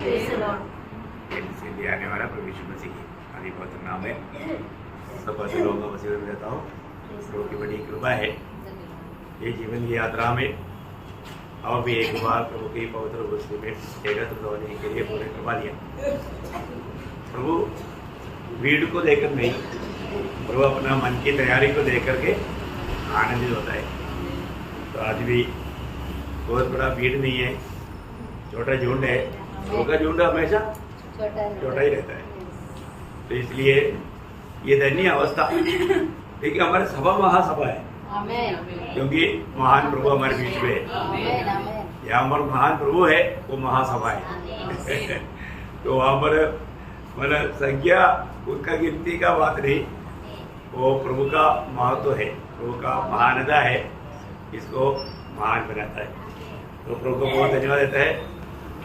लिए आने वाला प्रभु यीशु मसीह आदि पवित्र नाम है। सब पवित्र लोगों का मसीह में रहता हूँ। प्रभु की बड़ी कृपा है ये जीवन की यात्रा में और भी एक बार प्रभु की पवित्र वस्तु में एकत्र होने के लिए पूरे कृपा दिया। प्रभु भीड़ को देखकर नहीं, प्रभु अपना मन की तैयारी को देख करके आनंदित होता है। तो आज भी बहुत बड़ा भीड़ नहीं है, छोटा झुंड है। प्रभु का झुंड हमेशा छोटा ही रहता है। तो इसलिए ये दयनीय अवस्था, देखिए हमारे सभा महासभा है, क्योंकि महान प्रभु हमारे बीच में है। यहाँ हमारा महान प्रभु है, वो महासभा है। तो वहाँ पर मतलब संख्या उसका गिनती का बात नहीं, वो प्रभु का महत्व है, प्रभु का महानता है, इसको महान बनाता है। तो प्रभु को बहुत धन्यवाद देता है।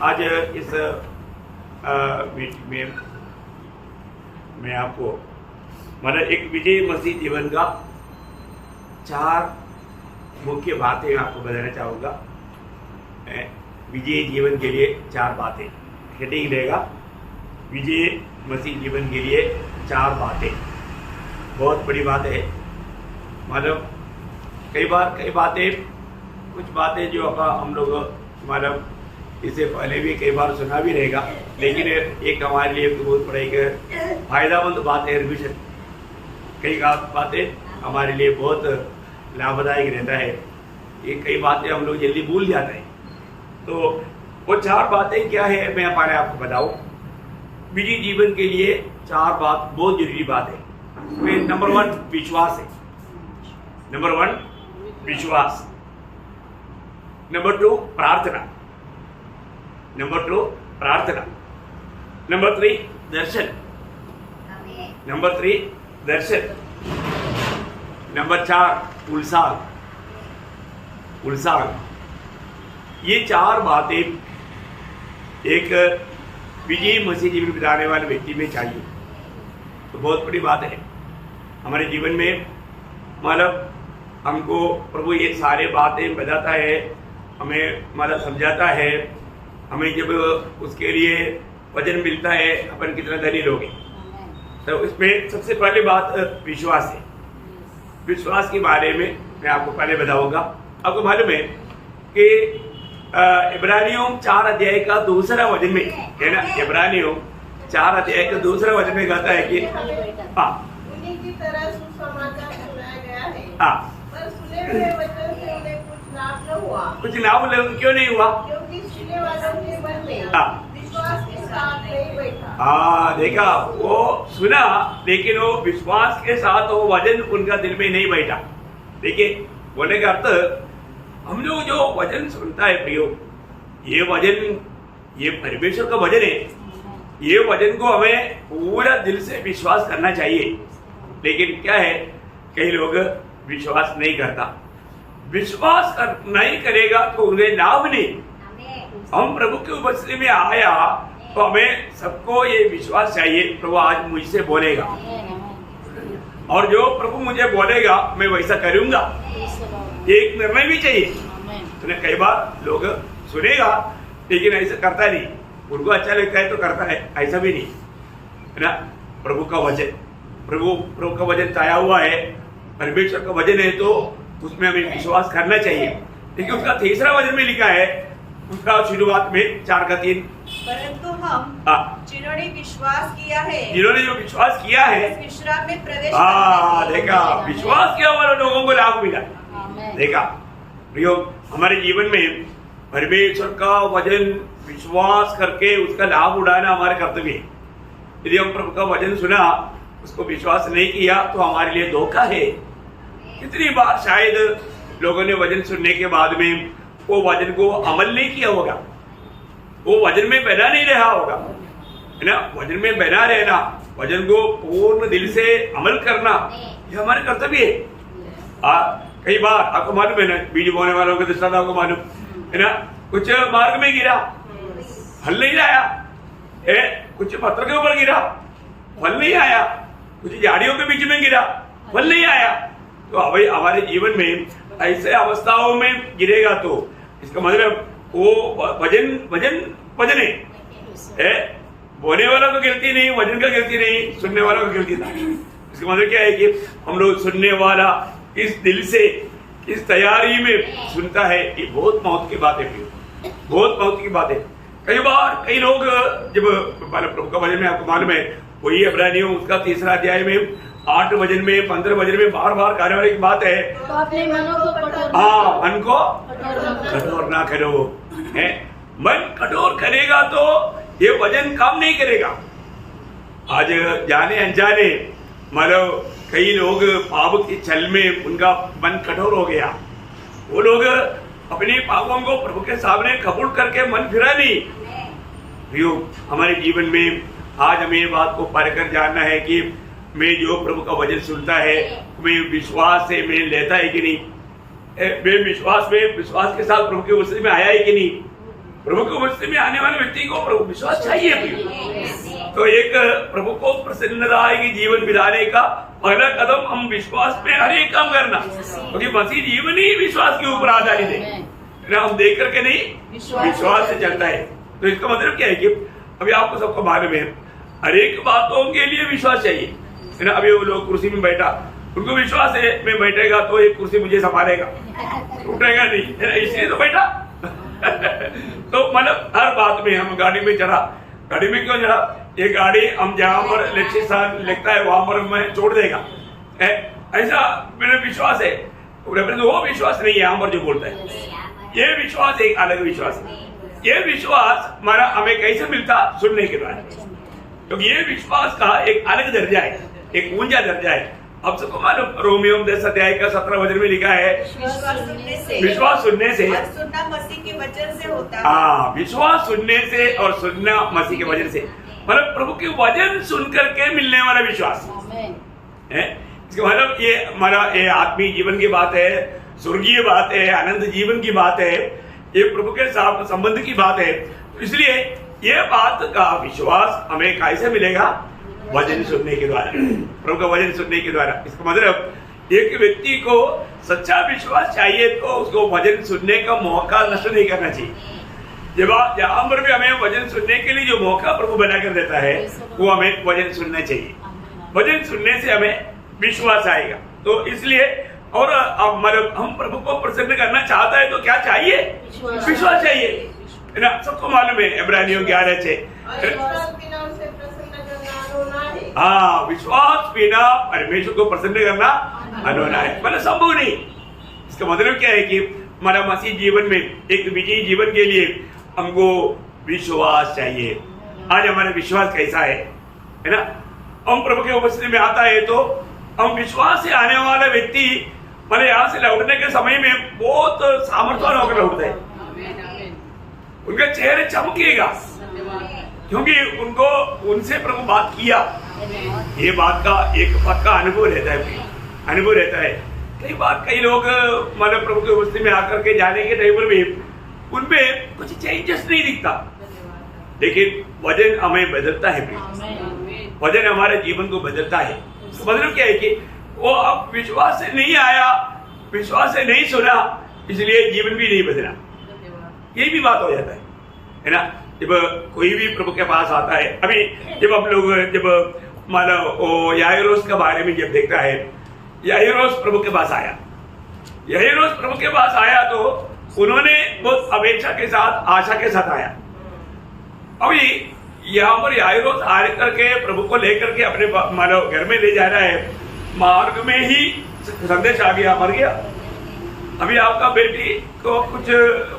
आज इस मीटिंग में मैं आपको मतलब एक विजय मसीह जीवन का 4 मुख्य बातें आपको बताना चाहूँगा। विजय जीवन के लिए 4 बातें हेडिंग रहेगा, विजय मसीह जीवन के लिए 4 बातें। बहुत बड़ी बात है। मतलब कई बातें, कुछ बातें जो हम लोग मतलब इससे पहले भी कई बार सुना भी रहेगा, लेकिन एक हमारे लिए बहुत बड़ा एक फायदामंद बात है रिवीजन। कई बातें हमारे लिए बहुत लाभदायक रहता है। ये कई बातें हम लोग जल्दी भूल जाते हैं। तो वो 4 बातें क्या है मैं पहले आपको बताऊं। विजयी जीवन के लिए 4 बात बहुत जरूरी बात है। उसमें नंबर 1 विश्वास है। नंबर 1 विश्वास। नंबर 2 प्रार्थना। नंबर 2 प्रार्थना। नंबर 3 दर्शन। नंबर 3 दर्शन। नंबर 4 उल्लास। ये 4 बातें एक विजयी मसीह जीवन बिताने वाले व्यक्ति में चाहिए। तो बहुत बड़ी बात है हमारे जीवन में। मतलब हमको प्रभु ये सारे बातें बताता है, हमें मतलब समझाता है। हमें जब उसके लिए वचन मिलता है अपन कितना धनी लोग हैं। तो इसमें सबसे पहले बात विश्वास है। विश्वास के बारे में मैं आपको पहले बताऊंगा। आपको मालूम है कि इब्रानियों 4 अध्याय का दूसरा वचन में है ना, इब्रानियों 4 अध्याय का दूसरा वचन में कहता है कि उन्हीं की तरह सुसमाचार सुनाया गया है, पर सुने हुए वचन से उन्हें कुछ लाभ न हुआ। कुछ लाभ क्यों नहीं हुआ? क्योंकि सुनने वालों के मन में विश्वास के साथ नहीं बैठा। देखा, वो सुना लेकिन वो विश्वास के साथ वो वचन उनका दिल में नहीं बैठा। देखिए बोलने का अर्थ, हम लोग जो वचन सुनता है प्रियो, ये वचन ये परमेश्वर का वचन है। ये वचन को हमें पूरा दिल से विश्वास करना चाहिए। लेकिन क्या है, कई लोग विश्वास नहीं करता। विश्वास नहीं करेगा तो उन्हें लाभ नहीं। हम प्रभु की उपस्थिति में आया तो हमें सबको ये विश्वास चाहिए, प्रभु आज मुझसे बोलेगा और जो प्रभु मुझे बोलेगा मैं वैसा करूंगा। एक निर्णय भी चाहिए। तो कई बार लोग सुनेगा लेकिन ऐसा करता नहीं, उनको अच्छा लगता है तो करता है, ऐसा भी नहीं है ना। प्रभु का वचन, प्रभु का वचन ताया हुआ है, परमेश्वर का वचन है, तो उसमें हमें विश्वास करना चाहिए। लेकिन उसका तीसरा वचन में लिखा है, उसका शुरुआत में 4:3, परंतु हम जिन्होंने विश्वास किया है, जिन्होंने जो विश्वास किया है विश्राम में प्रवेश देखा, विश्वास किया वाले लोगों को लाभ मिला। देखा प्रियो, हमारे जीवन में परमेश्वर का वचन विश्वास करके उसका लाभ उड़ाना हमारे कर्तव्य है। यदि हम प्रभु का वचन सुना, उसको विश्वास नहीं किया तो हमारे लिए धोखा है। कितनी बार शायद लोगों ने वचन सुनने के बाद में वो वचन को अमल नहीं किया होगा, वो वचन में बना नहीं रहा होगा, है ना। वचन में बना रहना, वचन को पूर्ण दिल से अमल करना, ये हमारे कर्तव्य है। कई बार आपको मालूम है ना, बीज बोने वालों के दृष्टांत आपको मालूम है ना। कुछ मार्ग में गिरा, फल नहीं आया, कुछ पत्थर के ऊपर गिरा, फल नहीं आया, कुछ झाड़ियों के बीच में गिरा, फल नहीं आया। तो भाई हमारे जीवन में ऐसे अवस्थाओं में गिरेगा तो इसका मतलब वो वजन है, बोलने वाला को गिनती नहीं, वजन का गिनती नहीं, सुनने वाला को गिनती था। इसका मतलब क्या है कि हम लोग सुनने वाला इस दिल से इस तैयारी में सुनता है, ये बहुत मौत की बात है, बहुत मौत की बात है। कई बार कई लोग जब प्रभु का वचन में आपको मालूम है वही इब्रानियों उसका 3 अध्याय में 8 वचन में 15 वचन में बार बार कहने वाली बात है, तो अपने मन को कठोर ना करो। है मन कठोर करेगा तो ये वजन काम नहीं करेगा। आज जाने अनजाने मतलब कई लोग पाप के छल में उनका मन कठोर हो गया, वो लोग अपने पापों को प्रभु के सामने कबूल करके मन फिरा नहीं। हमारे जीवन में आज हमें ये बात को परखकर जानना है कि मैं जो प्रभु का वचन सुनता है मैं विश्वास से मैं लेता है कि नहीं, मैं विश्वास के साथ प्रभु के वचन में आया है कि नहीं। प्रभु के वचन में आने वाले व्यक्ति को प्रभु विश्वास चाहिए। तो एक प्रभु को प्रसन्नता की जीवन बिताने का पहला कदम हम विश्वास में हर एक काम करना, क्योंकि मसीह जीवन ही विश्वास के ऊपर आधारित है। हम देख करके नहीं विश्वास से चलता है। तो इसका मतलब क्या है कि अभी आपको सबको मालूम है हर एक बातों के लिए विश्वास चाहिए, है ना। अभी वो लोग कुर्सी में बैठा, उनको विश्वास है मैं बैठेगा तो ये कुर्सी मुझे संभालेगा, उठेगा नहीं, है ना, इसलिए तो बैठा। तो मतलब हर बात में हम गाड़ी में चढ़ा, गाड़ी में क्यों चढ़ा, ये गाड़ी हम जहां पर लक्ष्य स्थान लिखता है वहां पर मैं छोड़ देगा, ऐसा मेरा विश्वास है। वो विश्वास नहीं है यहाँ पर जो बोलता है, ये विश्वास एक अलग विश्वास है। ये विश्वास हमारा हमें कैसे मिलता, सुनने के द्वारा, क्योंकि ये विश्वास का एक अलग दर्जा है, एक ऊंचा दर्जा है। अब सबको मालूम रोमियो 10 अध्याय का 17 वचन में लिखा है विश्वास सुनने से और सुनना मसीह के वचन से होता है। हाँ, विश्वास सुनने से और सुनना मसीह के वचन से, मतलब प्रभु के वचन सुन करके मिलने वाला विश्वास है। इसका मतलब ये हमारा ये आत्मीय जीवन की बात है, स्वर्गीय बात है, अनंत जीवन की बात है, ये प्रभु के साथ संबंध की बात है। इसलिए ये बात का विश्वास हमें कैसे मिलेगा, वचन सुनने के द्वारा, प्रभु का वचन सुनने के द्वारा। इसका मतलब एक व्यक्ति को सच्चा विश्वास चाहिए तो उसको वचन सुनने का मौका नष्ट नहीं करना चाहिए। जब जहां पर भी हमें वचन सुनने के लिए जो मौका प्रभु बना कर देता है वो हमें वचन सुनना चाहिए। वचन सुनने से हमें विश्वास आएगा। तो इसलिए और मतलब हम प्रभु को प्रसन्न करना चाहता है तो क्या चाहिए, विश्वास चाहिए, है ना। सबको मालूम है इब्रानियों 11:6, हाँ, विश्वास बिना परमेश्वर को प्रसन्न करना अनहोना है, मतलब संभव नहीं। इसका मतलब क्या है कि हमारा मसीह जीवन में एक विजयी जीवन के लिए हमको विश्वास चाहिए। आज हमारा विश्वास कैसा है ना। हम प्रभु के उपस्थिति में आता है तो हम विश्वास से आने वाला व्यक्ति मतलब यहाँ से लौटने के समय में बहुत सामर्थ्यवान होकर लौटता है, उनका चेहरे चमकेगा क्योंकि उनको उनसे प्रभु बात किया। ये बात का एक पक्का अनुभव रहता है। कई बार कई लोग मतलब प्रभु के उपस्थिति में आकर के जाने के टाइम पर भी उनमें कुछ चेंजेस नहीं दिखता, लेकिन वचन हमें बदलता है, वचन हमारे जीवन को बदलता है। मतलब क्या है कि वो अब विश्वास से नहीं आया, विश्वास से नहीं सुना, इसलिए जीवन भी नहीं बदला, ये भी बात हो जाता है ना। जब कोई भी प्रभु के पास आता है, अभी जब हम लोग जब मान लो याइरोस के बारे में जब देखता है, याइरोस प्रभु के पास आया, याइरोस प्रभु के पास आया तो उन्होंने बहुत अपेक्षा के साथ, आशा के साथ आया। अभी यहाँ पर याइरोस आकर के प्रभु को लेकर के अपने मानो घर में ले जा रहा है, मार्ग में ही संदेश आ गया, मर गया। अभी आपका बेटी को कुछ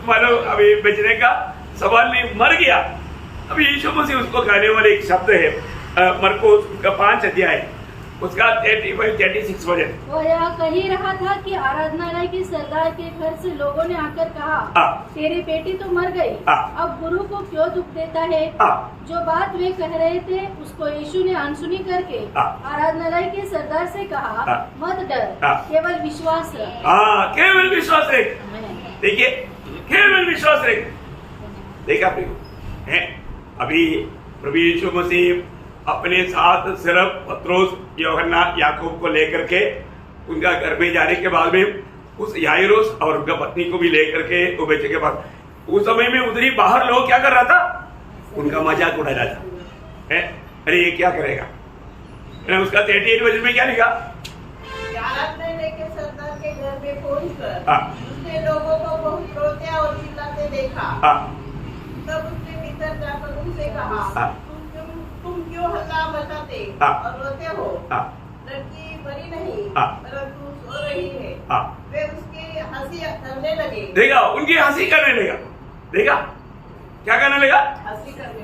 मानो अभी बेचने का सवाल नहीं, मर गया। अभी यीशु मसीह उसको कहने वाले एक शब्द है मरकुस का 5 अध्याय उसका 35-36 वचन, वो यह कह ही रहा था कि आराधनालय के सरदार के घर से लोगों ने आकर कहा तेरी बेटी तो मर गई, अब गुरु को क्यों दुख देता है। जो बात वे कह रहे थे उसको यीशु ने अनसुनी करके आराधनालय के सरदार से कहा मत डर, केवल विश्वास रख। केवल विश्वास रख। देखिए, केवल विश्वास रख। देखा है अभी प्रभु यीशु मसीह अपने साथ सिर्फ पत्रोस, यूहन्ना, याकूब को लेकर के उनका घर में जाने के बाद में उस याइरोस और उनका पत्नी को भी लेकर के वो बेचे के बाद उस समय में उधर ही बाहर लोग क्या कर रहा था, उनका मजाक उड़ाया था, अरे ये क्या करेगा। उसका 38 वजन में क्या लिखा, 11 महीने के सरदार के घर में पहुंचकर उसने लोगों को बहुत रोते और चिल्लाते देखा। तब उसने भीतर जाकर उनसे कहा, तुम क्यों हल्ला मचाते और रोते हो? लड़की मरी नहीं परंतु सो रही है। वे उसकी हंसी करने लगे। देखा, उनकी हंसी करने लगा। देखा क्या करने लगा, हंसी करने।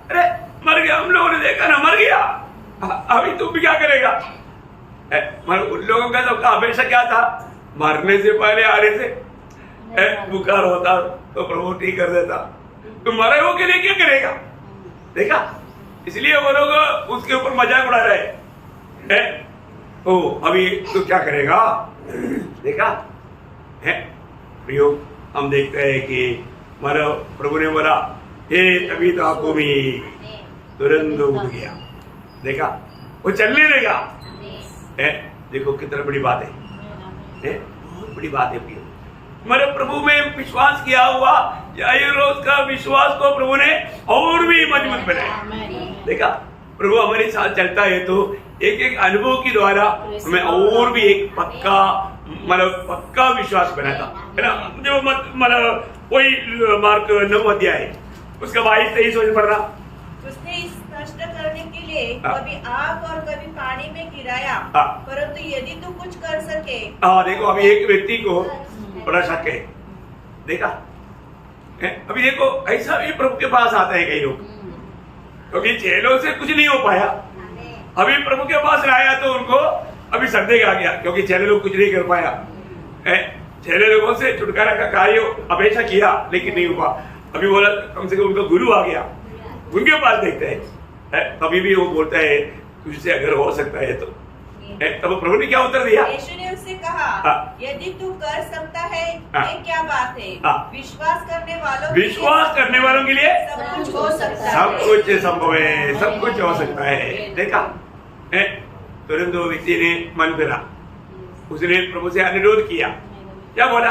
अरे मर गया, हम लोगों ने देखा ना, मर गया, अभी तुम भी क्या करेगा। उन लोगों का तो हमेशा क्या था, मरने से पहले आने से बुखार होता तो प्रभु ठीक कर देता, तो मरे हो के लिए क्या करेगा। देखा, इसलिए वो लोग उसके ऊपर मजाक उड़ा रहे हैं। ओ अभी तो क्या करेगा। देखा है प्रियो, हम देखते हैं कि हमारा प्रभु ने बोला, हे तभी तो आपको भी तुरंत उठ गया। देखा, वो चलने लगा। देखो कितना बड़ी बात है, बहुत बड़ी बात है प्रियो। हमारे प्रभु में विश्वास किया हुआ याइरोस का विश्वास को प्रभु ने और भी मजबूत बनाया। देखा, प्रभु हमारे साथ चलता है तो एक एक अनुभव के द्वारा हमें और भी एक पक्का पक्का विश्वास बनाता है ना। जो मतलब कोई मार्क 9 अध्याय उसका 22-23 वचन पढ़ना। उसने इस नष्ट करने के लिए कभी आग और कभी पानी में गिराया, परंतु यदि तू कुछ कर सके। देखो अभी एक व्यक्ति को बड़ा शक है। देखा, अभी देखो ऐसा भी प्रभु के पास आता है कई लोग, क्योंकि चेलों से कुछ नहीं हो पाया, अभी प्रभु के पास लाया तो उनको अभी संदेह आ गया, क्योंकि चेले लोग कुछ नहीं कर पाया। चेले लोगों से छुटकारा का कार्य अपेक्षा किया लेकिन नहीं हुआ। अभी बोला कम से कम उनका गुरु आ गया, उनके पास देखते हैं। अभी भी वो बोलता है तुझसे अगर हो सकता है तो। तब प्रभु ने क्या उत्तर दिया, यीशु ने उससे कहा, यदि तू कर सकता है ये क्या बात है। विश्वास करने वालों के लिए सब कुछ हो सकता है। सब कुछ संभव है, सब कुछ हो सकता है। देखा, तुरंत वो व्यक्ति ने मन फिरा, उसने प्रभु से अनुरोध किया। क्या बोला,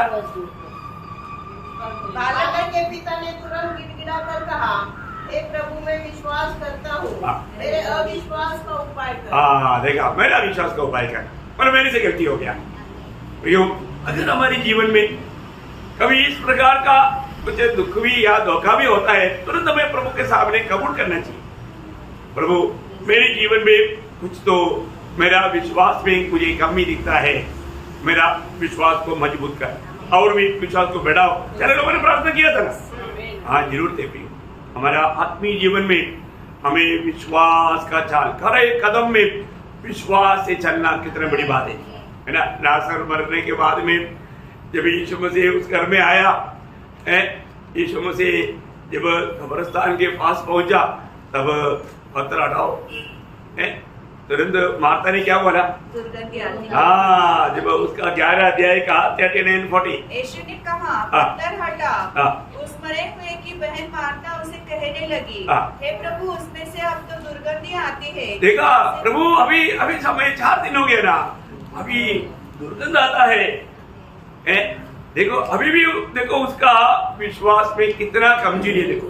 बालक के पिता ने तुरंत गिड़गिड़ा कर कहा, हे प्रभु मैं विश्वास करता हूँ, मेरे अविश्वास का उपाय कर। देखा, मेरा विश्वास का उपाय कर, पर मेरे से गलती हो गया। अगर हमारे जीवन में कभी इस प्रकार का कुछ दुख भी या धोखा भी होता है, तुरंत हमें प्रभु के सामने कबूल करना चाहिए। प्रभु मेरे जीवन में कुछ तो मेरा विश्वास में मुझे कमी दिखता है, मेरा विश्वास को मजबूत कर और भी विश्वास को बढ़ाओ। चलो लोगों ने प्रार्थना किया था ना, हाँ जरूर थे प्रिय। हमारा आत्मीय जीवन में हमें विश्वास का चाल, हर एक कदम में विश्वास से चलना कितनी बड़ी बात है ना। लाजर मरने के बाद में जब यीशु मसीह उस घर में आया, यीशु मसीह जब कब्रिस्तान के पास पहुंचा तब पत्थर हटाओ, तुरंत मार्था ने क्या बोला, हाँ जब उसका 11 अध्याय का 39-40 यीशु ने कहा पत्थर हटा। उस मरे हुए की बहन मार्था उसे कहने लगी, हे प्रभु उसमें से अब तो दुर्गंधी आती है। देखा प्रभु, अभी समय 4 दिन हो गया ना, अभी दुर्गंध आता है। देखो अभी भी देखो उसका विश्वास में कितना कमजोरी है। देखो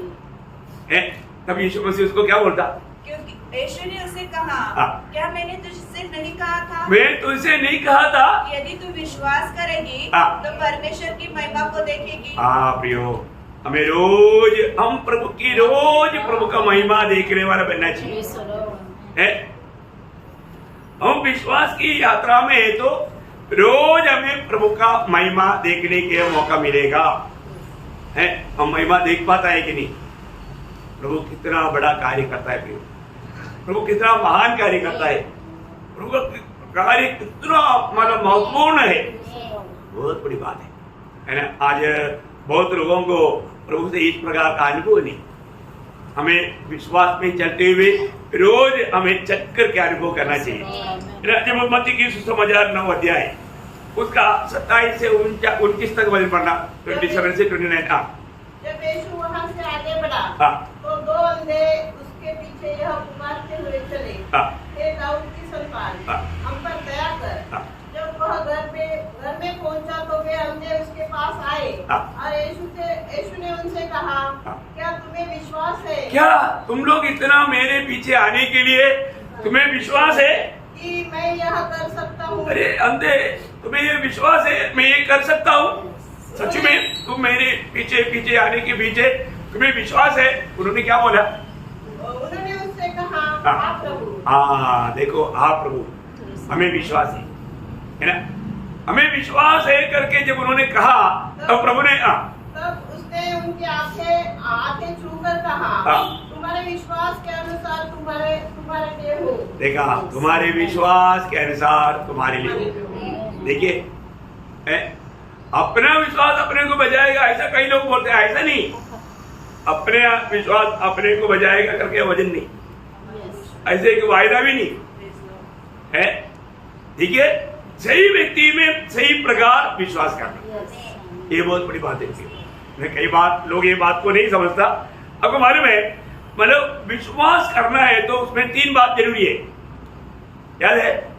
तब यीशु मसीह उसको क्या बोलता, क्योंकि यीशु ने उसे कहा, क्या मैंने तुझसे नहीं कहा था, मैं तुझसे नहीं कहा था, यदि तू विश्वास करेगी तो परमेश्वर की महिमा को देखेगी। हाँ प्रियो, हमें रोज हम प्रभु की रोज प्रभु का महिमा देखने वाला बनना चाहिए। हम विश्वास की यात्रा में है तो रोज हमें प्रभु का महिमा देखने के मौका मिलेगा। हम महिमा देख पाता है कि नहीं, प्रभु कितना बड़ा कार्य करता है, प्रभु कितना महान कार्य करता है, प्रभु का कार्य कितना मतलब महत्वपूर्ण है, बहुत बड़ी बात है ना। आज बहुत लोगों को प्रभु से इस प्रकार का अनुभव नहीं। हमें विश्वास में चलते हुए रोज हमें चक्कर के अनुभव करना चाहिए। जब मत्ती की सुसमाचार 9 अध्याय उसका 27 से 29 तक वचन पढ़ना, 27 से 29। जब यीशु वहाँ से आगे बढ़ा तो 2 अंधे उसके पीछे यह पुकारते हुए चले, हे दाऊद की संतान हम पर दया कर। जब वह घर में पहुंचा तो वे अंधे उसके पास आए और यीशु ने उनसे कहा, क्या तुम्हें विश्वास है? क्या तुम लोग इतना मेरे पीछे आने के लिए तुम्हें विश्वास है कि मैं यह कर सकता हूँ? अरे अंधे, तुम्हें ये विश्वास है मैं ये कर सकता हूँ? सच में तुम मेरे पीछे पीछे आने के पीछे तुम्हें विश्वास है? उन्होंने क्या बोला? उन्होंने उससे कहा, हाँ प्रभु। हाँ देखो, हाँ प्रभु, हमें विश्वास है ना, हमें विश्वास है करके जब उन्होंने कहा तब प्रभु ने तब उसने उनकी आंखें छूकर कहा, तुम्हारे विश्वास के अनुसार तुम्हारे लिए हो। देखा, तुम्हारे विश्वास के अनुसार तुम्हारे लिए हो। देखिए, अपना विश्वास अपने को बजाएगा ऐसा कई लोग बोलते हैं, ऐसा नहीं। अपने विश्वास अपने को बजाएगा करके वजन नहीं, ऐसे एक वायदा भी नहीं है। ठीक है, सही व्यक्ति में सही प्रकार विश्वास करना, ये बहुत बड़ी बात है। कई बार लोग ये बात को नहीं समझता। आपको मालूम है, मतलब विश्वास करना है तो उसमें 3 बात जरूरी है। याद है,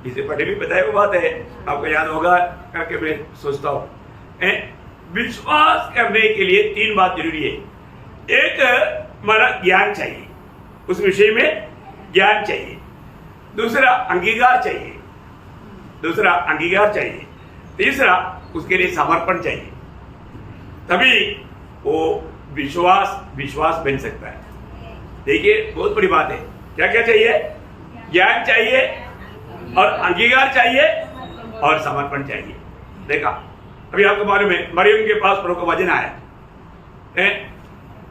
इसे पहले भी बताया वो बात है, आपको याद होगा करके मैं सोचता हूँ। विश्वास करने के लिए 3 बात जरूरी है। एक हमारा ज्ञान चाहिए, उस विषय में ज्ञान चाहिए। दूसरा अंगीकार चाहिए, तीसरा उसके लिए समर्पण चाहिए। तभी वो विश्वास बन सकता है। देखिए, बहुत बड़ी बात है। क्या क्या चाहिए? ज्ञान चाहिए और अंगीकार चाहिए और समर्पण चाहिए। देखा, अभी आपको मालूम है मरियम के पास प्रभु का वचन आया,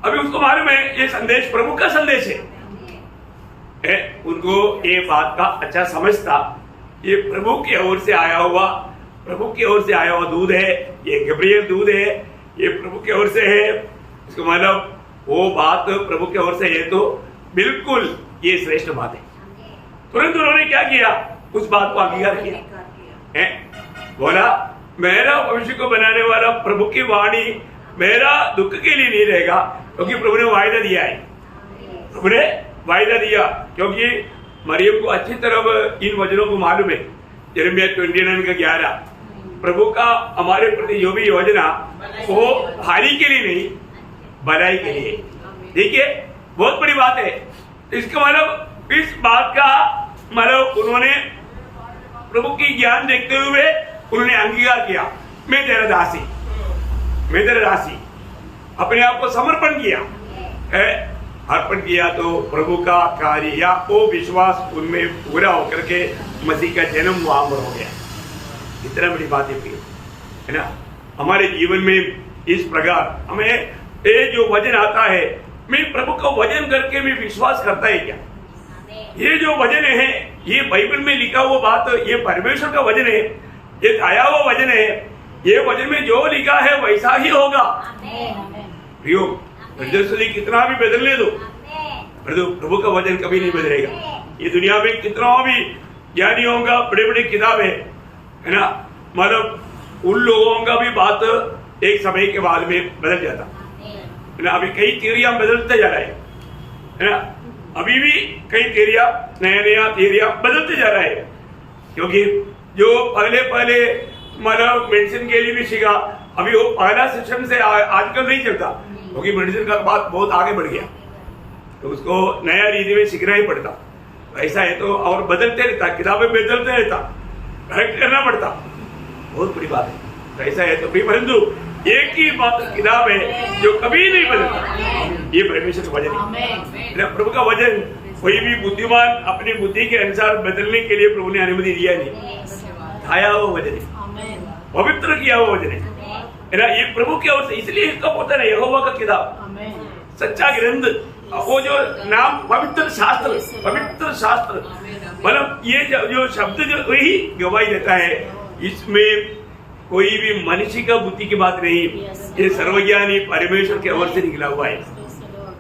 अभी उसको मालूम है ये संदेश प्रभु का संदेश है। उनको ये बात का अच्छा समझता, ये प्रभु की ओर से आया हुआ दूध है, ये गब्रियल दूध है, ये प्रभु की ओर से है। इसको मतलब वो बात प्रभु की ओर से है तो बिल्कुल ये श्रेष्ठ बात है। तुरंत उन्होंने क्या किया? उस बात को अंगीकार किया। बोला, मेरा भविष्य को बनाने वाला प्रभु की वाणी मेरा दुख के लिए नहीं रहेगा, क्योंकि प्रभु ने वायदा दिया है। प्रभु ने वायदा दिया, क्योंकि मरियम को अच्छी तरह इन वचनों को मालूम है। यिर्मयाह 29:11, प्रभु का हमारे प्रति जो भी योजना वो हानि के लिए नहीं, भलाई के लिए। देखिए, बहुत बड़ी बात है। इसका मतलब इस बात का मतलब उन्होंने प्रभु की ज्ञान देखते हुए उन्होंने अंगीकार किया, मैं तेरा दासी, अपने आप को समर्पण किया, अर्पण किया। तो प्रभु का कार्य या वो विश्वास उनमें पूरा होकर के मसीह का जन्म वहां पर हो गया। इतना बड़ी बात है ना। हमारे जीवन में इस प्रकार हमें ये जो वचन आता है, मैं प्रभु का वचन करके मैं विश्वास करता है क्या? ये जो वचन है, ये बाइबल में लिखा हुआ बात, ये परमेश्वर का वचन है, ये आया हुआ वचन है। ये वचन में जो लिखा है वैसा ही होगा। कितना भी बदलने दो, प्रभु का वचन कभी नहीं बदलेगा। ये दुनिया में कितना भी ज्ञानी होगा, बड़े बड़े किताबें है ना, मतलब उन लोगों का भी बात एक समय के बाद में बदल जाता है ना। अभी कई थियरियां बदलते जा रहे है ना, अभी भी कई थियरियां नया थियरियां बदलते जा रहा है, क्योंकि जो पहले मतलब मेडिसिन के लिए भी सीखा, अभी वो पहला सिस्टम से आजकल नहीं चलता, क्योंकि मेडिसिन का बात बहुत आगे बढ़ गया, तो उसको नया रीति में सीखना ही पड़ता। ऐसा है तो और बदलते रहता, किताबें बदलते रहता, करेक्ट करना पड़ता। बहुत बड़ी बात है। तो ऐसा है तो भी बंधु, एक ही बात किताब है जो कभी नहीं बदलता, ये परमेश्वर का वचन है। प्रभु का वचन कोई भी बुद्धिमान अपनी बुद्धि के अनुसार बदलने के लिए प्रभु ने अनुमति दिया नहीं। आया हुआ वचन है, पवित्र किया हुआ वचन है ना, ये प्रभु की ओर से। इसलिए इसका होता है यहोवा का किताब, सच्चा ग्रंथ, वो जो नाम पवित्र शास्त्र, मतलब ये जो शब्द जो वही गवाही देता है, इसमें कोई भी मनुष्य का बुद्धि की बात नहीं, ये सर्वज्ञानी परमेश्वर के ओर से निकला हुआ है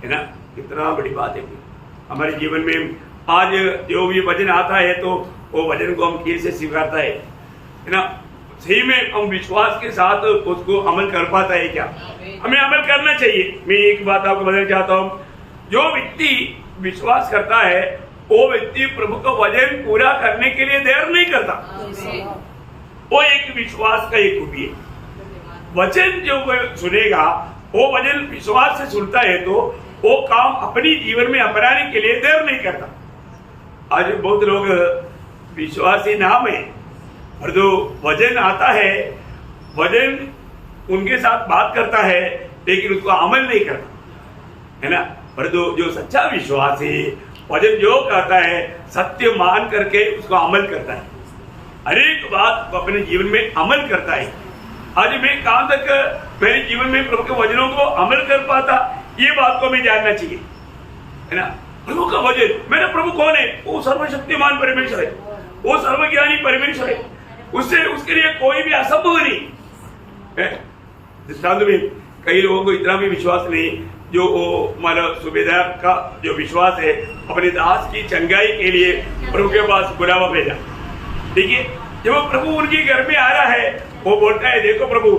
ना। कितना बड़ी बात है हमारे जीवन में। आज जो भी वचन आता है तो वो वचन को हम कैसे स्वीकारता है ना, सही में हम विश्वास के साथ उसको अमल कर पाता है क्या? हमें अमल करना चाहिए। मैं एक बात आपको बताना चाहता हूँ, जो व्यक्ति विश्वास करता है वो व्यक्ति प्रभु का वचन पूरा करने के लिए देर नहीं करता। वो एक विश्वास का एक खूबी है। वचन जो सुनेगा वो वचन विश्वास से सुनता है तो वो काम अपनी जीवन में अपनाने के लिए देर नहीं करता। आज बहुत लोग विश्वासी नाम है और जो वचन आता है वचन उनके साथ बात करता है लेकिन उसको अमल नहीं करता है ना। पर जो सच्चा विश्वास है वचन जो कहता है सत्य मान करके उसको अमल करता है, हर एक बात को अपने जीवन में अमल करता है। आज मैं कहां तक मेरे जीवन में प्रभु के वचनों को अमल कर पाता ये बात को मैं जानना चाहिए है ना। प्रभु का वचन, मेरा प्रभु कौन है? वो सर्वशक्तिमान परमेश्वर है, वो सर्वज्ञानी परमेश्वर है, उससे उसके लिए कोई भी असंभव नहीं है। दृष्टांत में कई लोगों को इतना भी विश्वास नहीं जो हमारा सूबेदार का जो विश्वास है अपने दास की चंगाई के लिए प्रभु के पास बुलावा भेजा। देखिए जब प्रभु उनके घर में आ रहा है वो बोलता है देखो प्रभु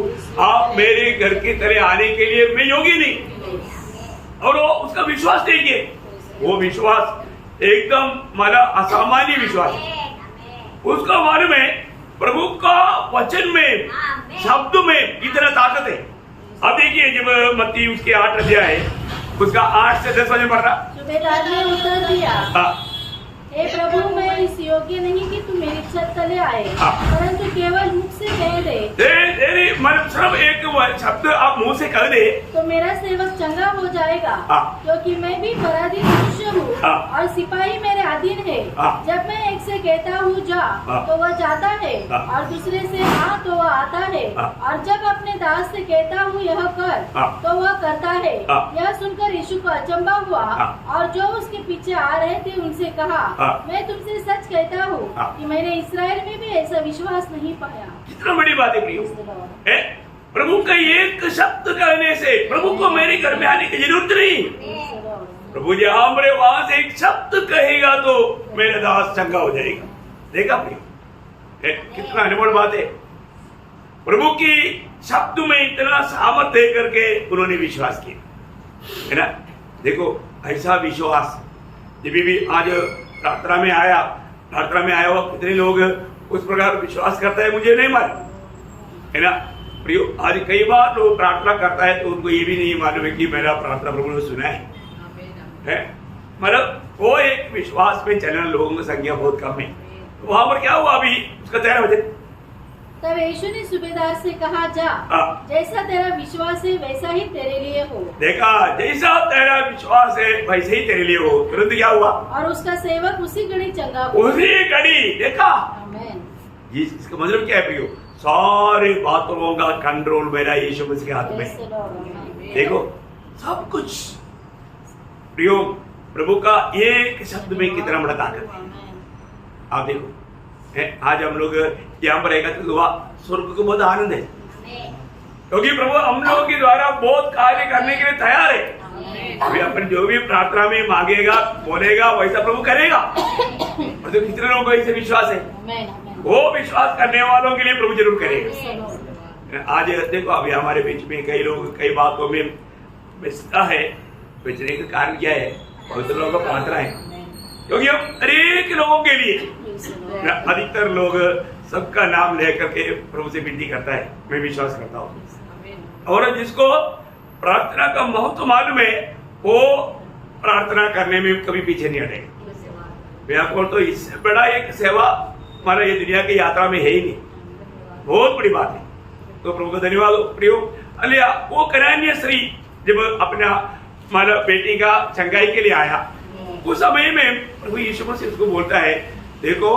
आप मेरे घर की तरह आने के लिए मैं योग्य नहीं, और वो उसका विश्वास देखिए, वो विश्वास एकदम हमारा असामान्य विश्वास है। उसका मालूम है प्रभु का वचन में शब्द में इतना ताकत है। अब देखिए जब मत्ती उसके 8 अध्याय है उसका 8 से 10 वचन पढ़ रहा। सूबेदार ने उत्तर दिया, हे प्रभु मैं इस योग्य नहीं कि तू मेरी छत तले आए, परंतु केवल मुख से कह दे। मतलब सिर्फ एक शब्द आप मुंह से कह दे तो मेरा सेवक चंगा हो जाएगा, क्योंकि मैं भी पराधीन मनुष्य हूँ और सिपाही मेरे अधीन है। जब मैं एक से कहता हूँ जा तो वह जाता है और दूसरे से आ तो वह आता है, और जब अपने दास से कहता हूँ यह कर तो वह करता है। यह सुनकर यीशु को अचंभा हुआ और जो उसके पीछे आ रहे थे उनसे कहा, मैं तुमसे सच कहता हूँ कि मैंने इस्राएल में भी ऐसा विश्वास नहीं पाया। कितना बड़ी बात है प्रियो, प्रभु का एक शब्द कहने से प्रभु को मेरे घर में आने की जरूरत नहीं। प्रभु जी हमारे वहां से एक शब्द कहेगा तो मेरा दास चंगा हो जाएगा। देखा प्रियो कितना अनमोल बात है। प्रभु की शब्द में इतना सामर्थ्य दे करके उन्होंने विश्वास किया है ना। देखो ऐसा विश्वास जब भी आज प्रार्थना में आया हुआ कितने लोग उस प्रकार विश्वास करता है मुझे नहीं मालूम है ना। प्रियो आज कई बार लोग प्रार्थना करता है तो उनको ये भी नहीं मालूम है कि मेरा प्रार्थना प्रभु ने सुना है। मतलब वो एक विश्वास में चलने लोगों की संख्या बहुत कम है। तो वहां पर क्या हुआ अभी उसका 13 वचन, तब यीशु ने सूबेदार से कहा जा जैसा तेरा विश्वास है वैसा ही तेरे लिए हो। देखा जैसा तेरा विश्वास है वैसे ही तेरे लिए हो। तुरंत क्या हुआ? और उसका सेवक उसी घड़ी चंगा हुआ। उसी घड़ी देखा। इसका मतलब क्या है प्रियो? सारे बातों का कंट्रोल मेरा यीशु मसीह के हाथ में। देखो सब कुछ प्रियो प्रभु का एक शब्द में कितना बड़ा ताकत है। आप देखो आज हम लोग यहाँ पर एकत्रित हुआ स्वर्ग को बहुत आनंद है क्योंकि प्रभु हम लोगों के द्वारा बहुत कार्य करने के लिए तैयार है। अभी अपन जो भी प्रार्थना में मांगेगा बोलेगा वैसा प्रभु करेगा। और जो कितने लोगों को ऐसे विश्वास है वो विश्वास करने वालों के लिए प्रभु जरूर करेगा। आज देखो अभी हमारे बीच में कई लोग कई बातों में बेचता है। बेचने का कारण क्या है? बहुत लोगों का प्रार्थना है क्योंकि हम हरेक लोगों के लिए अधिकतर लोग सबका नाम लेकर के प्रभु से विनती करता है। मैं विश्वास करता हूँ और जिसको प्रार्थना का महत्व मालूम है वो प्रार्थना करने में कभी पीछे नहीं हटेगा। मैं आपको तो इससे बड़ा एक सेवा हमारा ये दुनिया की यात्रा में है ही नहीं। बहुत बड़ी बात है। तो प्रभु का धन्यवाद हो प्रियो। अलिया वो कनान्य स्त्री जब अपना हमारा बेटी का चंगाई के लिए आया उस समय में प्रभु यीशु मसीह उसको बोलता है देखो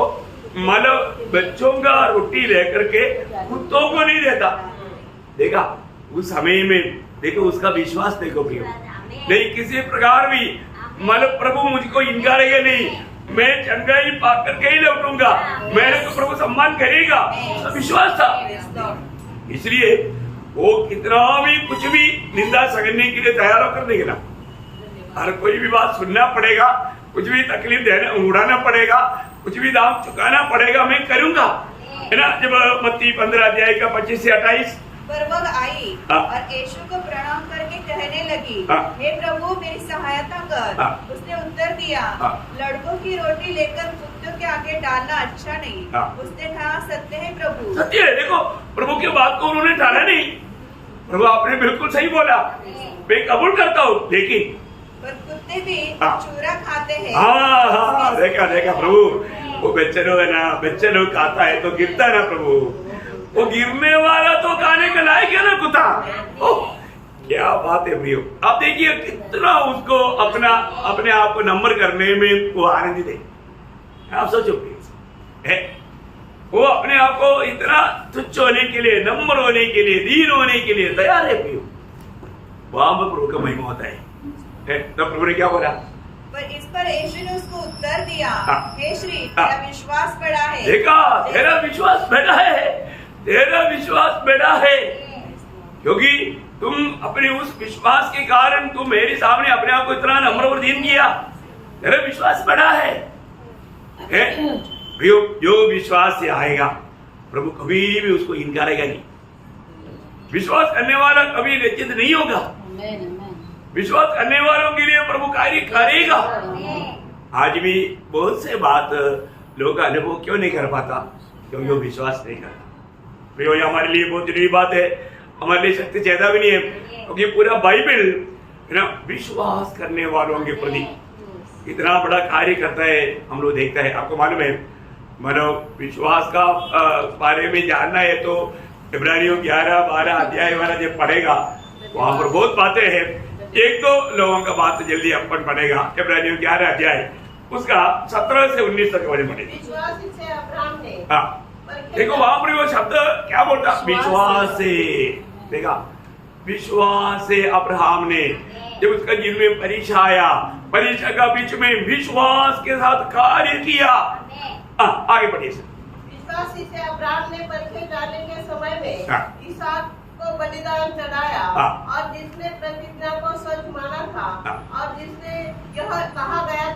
मतलब बच्चों का रोटी लेकर के कुत्तों को नहीं देता। देखा उस समय में देखो उसका विश्वास देखो प्रियो। नहीं किसी प्रकार भी मतलब प्रभु मुझको इनकारेगा नहीं, मैं चंगाई पा करके ही लौटूंगा, मेरे को प्रभु सम्मान करेगा। उसका विश्वास था। इसलिए वो कितना भी कुछ भी निंदा सहने के लिए तैयार होकर नहीं गिरा। हर कोई भी बात सुनना पड़ेगा, कुछ भी तकलीफ देना उड़ाना पड़ेगा, कुछ भी दाम चुकाना पड़ेगा, मैं करूंगा है ना। जब मत्ती 15 अध्याय का 25 से 28 पर वह आई और यीशु को प्रणाम करके कहने लगी हे प्रभु मेरी सहायता कर। उसने उत्तर दिया लड़कों की रोटी लेकर कुत्तों के आगे डालना अच्छा नहीं। उसने कहा सत्य है प्रभु। सत्य है। देखो प्रभु की बात को उन्होंने टाला नहीं। प्रभु आपने बिल्कुल सही बोला, मैं कबूल करता हूँ, लेकिन पर कुत्ते भी हाँ। चूरा खाते हैं। हाँ, देखा प्रभु, वो बच्चों है ना, बच्चे लोग खाता है तो गिरता है ना प्रभु, वो गिरने वाला तो खाने के लायक है ना कुत्ता। ओह, क्या बात है प्रियो, आप देखिए कितना उसको अपने आप को नंबर करने में वो आनंदित है। आप सोचो प्रियो, वो अपने आप को इतना तुच्छ होने के लिए, नंबर होने के लिए, दीन होने के लिए तैयार है प्रियो। वहां पर प्रभु का महिमा होता है। तब प्रभु ने क्या बोला? पर इस पर यीशु ने उसको उत्तर दिया, हे श्री, हाँ। तेरा विश्वास बड़ा है। देखा, तेरा विश्वास बड़ा है, तेरा विश्वास बड़ा है, क्योंकि तुम अपने उस विश्वास के कारण तुम मेरे सामने अपने आप को इतना नम्र और दीन किया, तेरा विश्वास बड़ा है। जो विश्वास से आएगा प्रभु कभी भी उसको इनकारेगा नहीं। विश्वास करने वाला कभी लज्जित नहीं होगा। विश्वास करने वालों के लिए प्रभु कार्य करेगा। आज भी बहुत से बात लोग अनुभव क्यों नहीं कर पाता? क्योंकि वो विश्वास नहीं करता। ये हमारे लिए बहुत जरूरी बात है, हमारे लिए शक्ति ज्यादा भी नहीं है, क्योंकि पूरा बाइबल है ना विश्वास करने वालों के प्रति इतना बड़ा कार्य करता है। हम लोग देखता है, आपको मालूम है, मानो विश्वास का बारे में जानना है तो इब्रानियों 11-12 अध्याय वाला जब पढ़ेगा वहां पर बहुत बातें हैं। एक दो लोगों का बात जल्दी अपन पढ़ेगा। इब्रानियों 11 अध्याय उसका 17 से 19 तक वाले पढ़ेगा। विश्वास से अब्राहम ने, देखो वहां पर वो शब्द क्या बोलता? विश्वास से। देखा, विश्वास से अब्राहम ने जब उसका जीवन में परीक्षा आया, परीक्षा का बीच में विश्वास के साथ कार्य किया। आगे पढ़िए। विश्वास से अब्राहम ने परीक्षा डालने के समय में इसहाक को बलिदान चढ़ाया, और जिसने प्रतिज्ञा को सच माना था, और जिससे यह कहा गया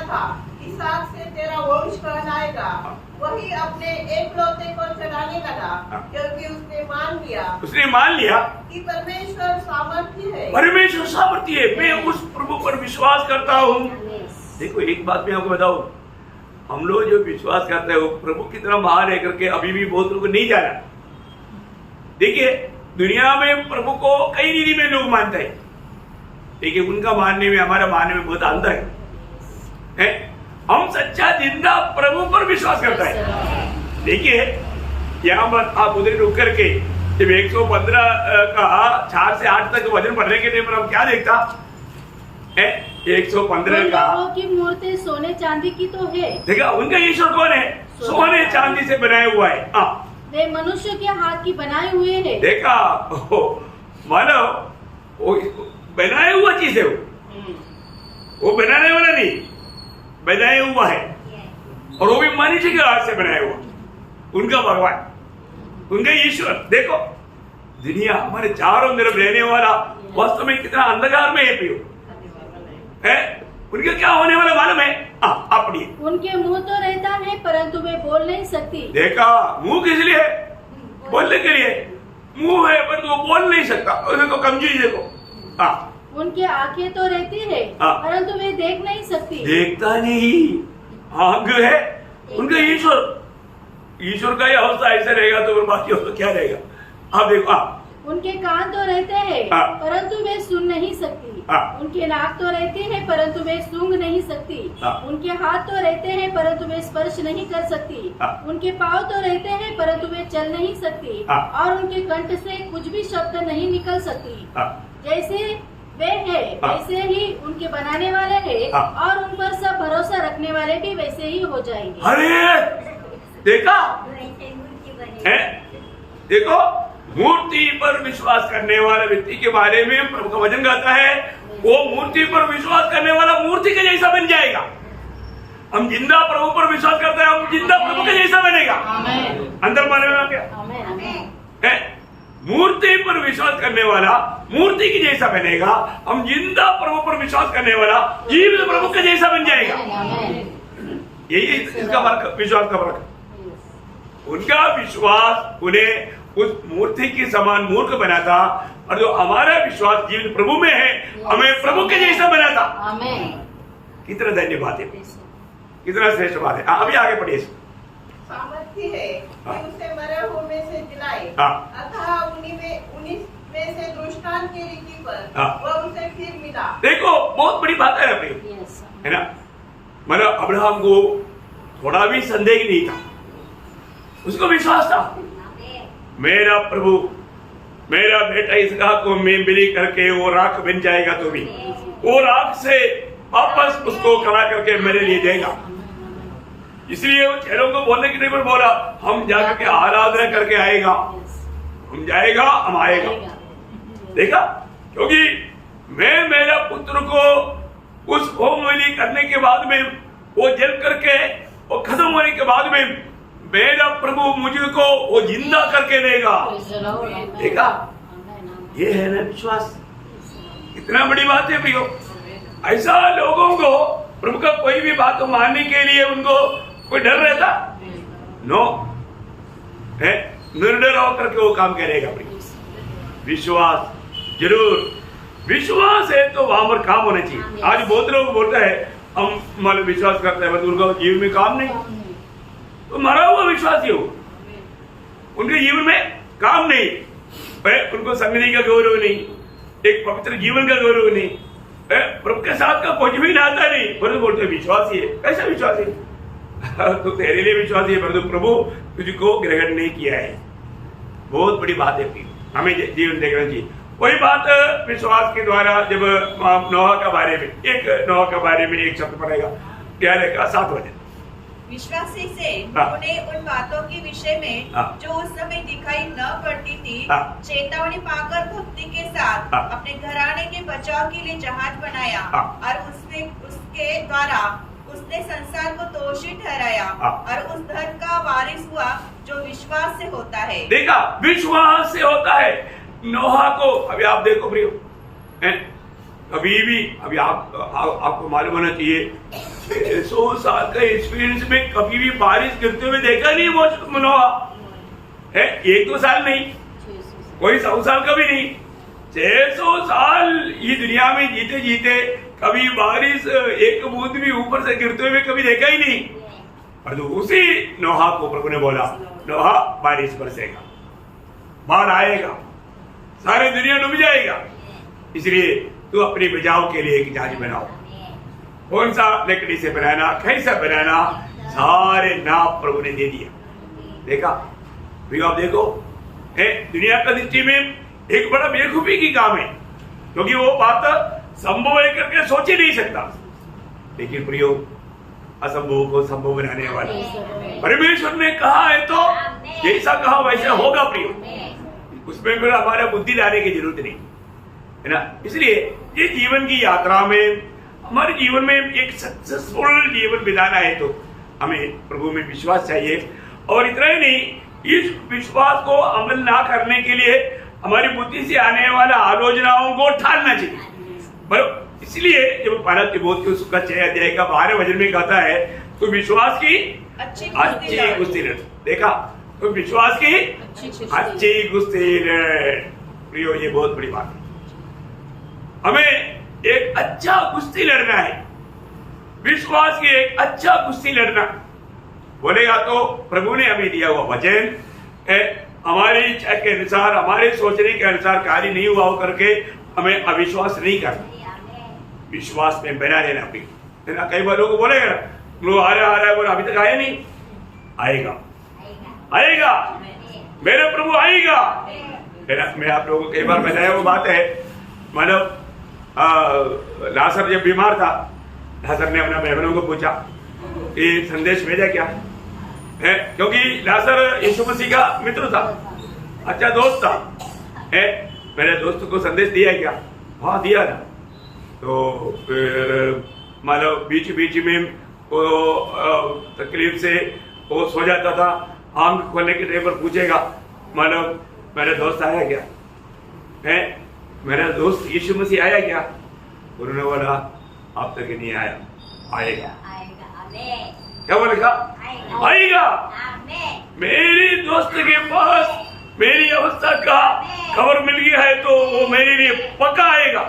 था इसहाक से तेरा वंश कहलाएगा, वही अपने एक लौते को चढ़ाने लगा, क्योंकि उसने मान लिया कि परमेश्वर सामर्थ्य है। परमेश्वर सामर्थ्य है, मैं उस प्रभु पर विश्वास करता हूँ। देखो एक बात मैं आपको बताऊं, हम लोग जो विश्वास करते हैं वो प्रभु कितना महान है करके अभी भी बहुत लोग नहीं जाना। देखिए दुनिया में प्रभु को कई रीति में लोग मानते हैं, लेकिन उनका मानने में हमारा मानने में बहुत अंतर है। हम सच्चा जिंदा प्रभु पर विश्वास करता है। देखिए यहाँ पर आप उधर रुक करके जब 115 का 4 से 8 तक वजन बढ़ने के टाइम पर हम क्या देखता है? 115 का की मूर्ति सोने चांदी की तो है। देखा, उनका ईश्वर कौन है? सोने चांदी से बनाया हुआ है। वे मनुष्य के हाथ की बनाए हुए है। देखा, मानो बनाया हुआ चीज है, वो बनाने वाला नहीं, बनाया हुआ है, और वो भी मनुष्य के हाथ से बनाया हुआ। उनका भगवान, उनका ईश्वर। देखो दुनिया हमारे चारों तरफ रहने वाला वास्तव में कितना अंधकार में है प्रियो है। उनका क्या होने वाला मालूम है? अपनी उनके मुंह तो रहता है परंतु वे बोल नहीं सकती। देखा, मुंह किस लिए? बोलने के लिए मुंह है पर वो बोल नहीं सकता। देखो कमजोरी, देखो। उनकी आंखें तो रहती है परंतु वे देख नहीं सकती। देखता नहीं, आंख है उनका ईश्वर। ईश्वर का ही अवस्था ऐसा रहेगा तो बाकी तो क्या रहेगा? आप देखो, उनके कान तो रहते हैं परंतु वे सुन नहीं सकती। उनके नाक तो रहते हैं परंतु वे सूंघ नहीं सकती। उनके हाथ तो रहते हैं परंतु वे स्पर्श नहीं कर सकती। उनके पाँव तो रहते हैं परंतु वे चल नहीं सकती। और उनके कंठ से कुछ भी शब्द नहीं निकल सकती। जैसे वे है वैसे ही उनके बनाने वाले है, और उन पर सब भरोसा रखने वाले भी वैसे ही हो जाएंगे। अरे देखा है? देखो मूर्ति पर विश्वास करने वाला व्यक्ति के बारे में प्रभु का वचन कहता है, वो मूर्ति पर विश्वास करने वाला मूर्ति के जैसा बन जाएगा। हम जिंदा प्रभु पर विश्वास करते हैं, हम जिंदा प्रभु के जैसा बनेगा। अंदर माने में क्या है? मूर्ति पर विश्वास करने वाला मूर्ति की जैसा बनेगा, हम जिंदा प्रभु पर विश्वास करने वाला जीवित प्रभु के जैसा बन जाएगा। यही इसका फर्क, विश्वास का फर्क। उनका विश्वास उन्हें उस मूर्ति के समान मूर्ख बनाता, और जो हमारा विश्वास जीवित प्रभु में है हमें प्रभु के जैसा बनाता। कितना धन्यवाद है, कितना श्रेष्ठ बात है। अभी आगे पढ़िए। शक्ति है कि उसे मरे हुए में से जिलाए। अतः उन्हीं में से दृष्टांत की रीति पर वह उसे फिर मिला। देखो बहुत बड़ी बात है अपनी, है ना। मतलब अब्राहम को थोड़ा भी संदेह नहीं था, उसको विश्वास था मेरा प्रभु मेरा बेटा इसहाक को मैं बलि करके वो राख बन जाएगा, तो भी वो राख से वापस उसको खड़ा करके मेरे लिए देगा। इसलिए वो चेलों को बोलने के लिए बोला हम जाकर के आराधना करके आएगा, हम जाएगा हम आएगा। देखा, क्योंकि मैं मेरा पुत्र को उस होम बलि करने के बाद में वो जल करके वो खत्म होने के बाद में मेरा प्रभु मुझे को वो जिंदा करके देगा। देखा, ये है ना विश्वास, इतना बड़ी बात है प्रियो। ऐसा लोगों को प्रभु का कोई भी बात मानने के लिए उनको कोई डर रहता नो है, निर्डर होकर के वो काम करेगा। विश्वास जरूर, विश्वास है तो वहां पर काम होना चाहिए। आज बहुत लोग बोलते हैं हम मतलब विश्वास करते हैं, उनका जीवन में काम नहीं, तो मरा हुआ विश्वास ही हो, उनके जीवन में काम नहीं, उनको संगति का गौरव नहीं, एक पवित्र जीवन का गौरव नहीं, प्रभु के साथ का कुछ भी नाता नहीं, परंतु बोलते विश्वास ही है। कैसा विश्वास है? तो तेरे लिए विश्वास है, परंतु प्रभु तुझको ग्रहण नहीं किया है। बहुत बड़ी बात है, हमें जीवन देखना चाहिए। वही बात विश्वास के द्वारा जब नोहा के बारे में एक शब्द पड़ेगा, क्या लिखा 7 वचन। विश्वासी से उन्हें उन बातों के विषय में जो उस समय दिखाई न पड़ती थी चेतावनी पाकर भक्ति के साथ अपने घराने के बचाव के लिए जहाज बनाया, और उसके द्वारा उसने संसार को दोषी ठहराया और उस धन का वारिस हुआ जो विश्वास से होता है। देखा, विश्वास से होता है। नोहा को अभी आप देखो प्रियो, कभी भी अभी आपको मालूम होना चाहिए 100 साल का एक्सपीरियंस में कभी भी बारिश गिरते हुए देखा नहीं वो नोहा है। 1-2 साल नहीं, कोई 100 साल का भी नहीं, 600 साल ये दुनिया में जीते जीते कभी बारिश एक बूंद भी ऊपर से गिरते हुए कभी देखा ही नहीं। पर उसी नोहा को प्रभु ने बोला नोहा बारिश बरसेगा, बाढ़ आएगा, सारी दुनिया डूब जाएगा, इसलिए तू अपने बचाव के लिए एक जहाज बनाओ। कौन सा लकड़ी से बनाना, कैसा बनाना, सारे नाप प्रभु ने दे दिया। देखा भी, आप देखो दुनिया का दृष्टि में एक बड़ा बेवकूफी की काम है, क्योंकि वो बात संभव है करके सोच ही नहीं सकता। लेकिन प्रियो, असंभव को संभव बनाने वाला परमेश्वर ने कहा है तो जैसा कहा वैसा होगा प्रियो, उसमें फिर हमारा बुद्धि डालने की जरूरत नहीं है ना। इसलिए ये जीवन की यात्रा में हमारे जीवन में एक सक्सेसफुल जीवन बिताना है तो हमें प्रभु में विश्वास चाहिए। और इतना ही नहीं, इस विश्वास को अमल ना करने के लिए हमारी बुद्धि से आने वाला आलोचनाओं को ठालना चाहिए। पर इसलिए जब भारत के बोध के उसका 6 अध्याय का 12 वचन में कहता है तो विश्वास की अच्छी कुश्ती लड़। देखा, तो विश्वास की अच्छी कुश्ती लड़। प्रियो, ये बहुत बड़ी बात है, हमें एक अच्छा कुश्ती लड़ना है, विश्वास की एक अच्छा कुश्ती लड़ना बोलेगा तो प्रभु ने हमें दिया हुआ वचन हमारी इच्छा के अनुसार, हमारे सोचने के अनुसार कार्य नहीं हुआ हो करके हमें अविश्वास नहीं करना, विश्वास में बना रहना। कई बार लोग बोलेगा लोग आ रहा है, बोला अभी तक आया नहीं, आएगा आएगा, मेरे प्रभु आएगा। मैं आप लोगों को कई बार बताया वो बात है, मतलब लासर जब बीमार था, लासर ने अपने बहनों को पूछा ये संदेश भेजा क्या है, क्योंकि लासर यीशु मसीह का मित्र था, अच्छा दोस्त था, मेरे दोस्त को संदेश दिया है क्या? हाँ दिया ना। तो फिर मतलब बीच बीच में वो तकलीफ से वो सो जाता था, आंख खोलने के टाइम पर पूछेगा मतलब मेरा दोस्त आया क्या है, मेरा दोस्त यीशु मसीह आया क्या? उन्होंने बोला अब तक नहीं आया, आएगा। क्या बोलेगा? आएगा। मेरे दोस्त के पास मेरी अवस्था का खबर मिल गया है तो वो मेरे लिए पक्का आएगा।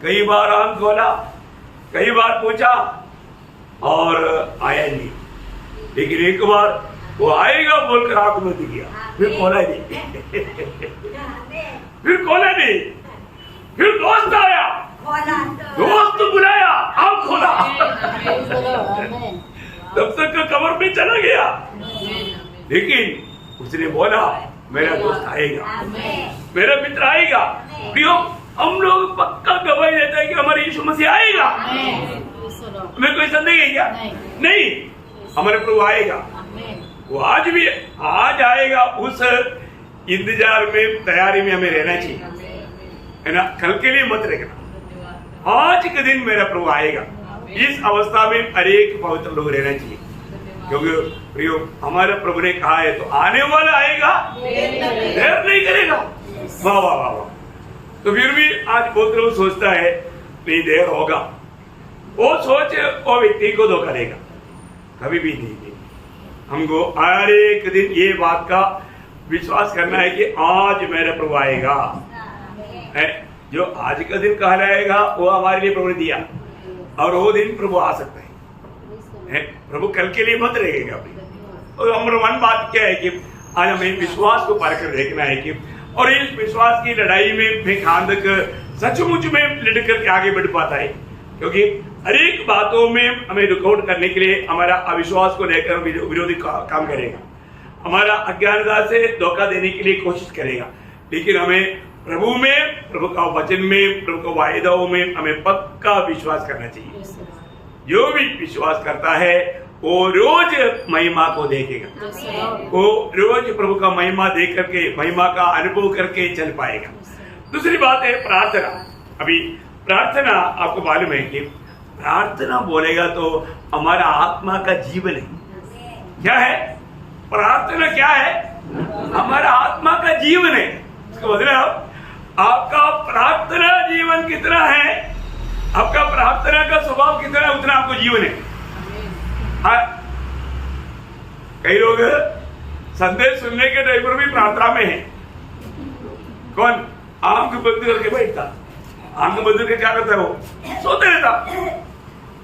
कई बार आंख खोला, कई बार पूछा और आया नहीं, लेकिन एक बार वो आएगा बोलकर आंख बंद किया, फिर खोला नहीं। फिर खोला नहीं, फिर दोस्त आया, दोस्त बुलाया, आंख खोला, तब तक कमर में चला गया। लेकिन उसने बोला मेरा दोस्त आएगा, मेरा मित्र आएगा। प्रियो, हम लोग पक्का गवाही देते हैं कि हमारे यीशु मसीह आएगा। हमें कोई संदेह है क्या? नहीं, हमारे प्रभु आएगा। वो आज भी आज आएगा। उस इंतजार में, तैयारी में हमें रहना चाहिए, है ना। कल के लिए मत रखना, आज के दिन मेरा प्रभु आएगा। इस अवस्था में हर एक पवित्र लोग रहना चाहिए, क्योंकि प्रियो हमारे प्रभु ने कहा है तो आने वाला आएगा, देर नहीं करेगा। वाह वाह वाह वाह। तो फिर भी आज बहुत लोग सोचता है नहीं देर होगा, वो सोच वो व्यक्ति को धोखा देगा, कभी भी नहीं। हमको हर एक दिन ये बात का विश्वास करना है कि आज मेरा प्रभु आएगा। है जो आज का दिन कहलाएगा वो हमारे लिए प्रभु ने दिया, और वो दिन प्रभु आ सकता है। प्रभु कल के लिए मत रहेगा। और नंबर 1 बात क्या है कि आज हमें विश्वास को परख देखना है कि, और इस विश्वास की लड़ाई में खांदक सचमुच में लड़ करके आगे बढ़ पाता है, क्योंकि हर एक बातों में हमें रुकावट करने के लिए हमारा अविश्वास को लेकर विरोधी काम करेगा, हमारा अज्ञानता से धोखा देने के लिए कोशिश करेगा। लेकिन हमें प्रभु में, प्रभु का वचन में, प्रभु के वायदाओं में हमें पक्का विश्वास करना चाहिए। जो भी विश्वास करता है वो रोज महिमा को देखेगा, वो रोज प्रभु का महिमा देख करके, महिमा का अनुभव करके चल पाएगा। दूसरी बात है प्रार्थना। अभी प्रार्थना आपको मालूम है कि प्रार्थना बोलेगा तो हमारा आत्मा का जीवन है। क्या है प्रार्थना? क्या है? हमारा आत्मा का जीवन है। इसका मतलब आपका प्रार्थना जीवन कितना है, आपका प्रार्थना का स्वभाव कितना है, उतना आपको जीवन है। कई लोग संदेश सुनने के टाइम पर भी प्रार्थना में है। कौन आंख बंद करके बैठता, आंख बंद करके क्या करता है? वो सोते रहता,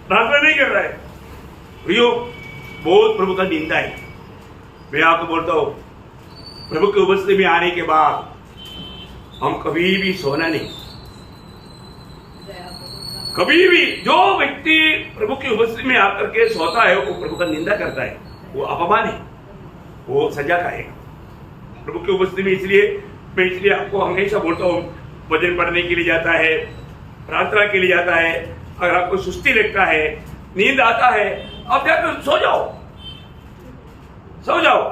प्रार्थना नहीं कर रहा है। प्रियो, बहुत प्रभु का निंदा है। मैं आपको बोलता हूं, प्रभु की उपस्थिति में आने के बाद हम कभी भी सोना नहीं। कभी भी जो व्यक्ति प्रभु की उपस्थिति में आकर के सोता है वो प्रभु का निंदा करता है, वो अपमान है, वो सजा खाएगा प्रभु की उपस्थिति में। इसलिए आपको हमेशा बोलता हूँ, वचन पढ़ने के लिए जाता है, प्रार्थना के लिए जाता है, अगर आपको सुस्ती लगता है, नींद आता है, आप जाकर सो जाओ।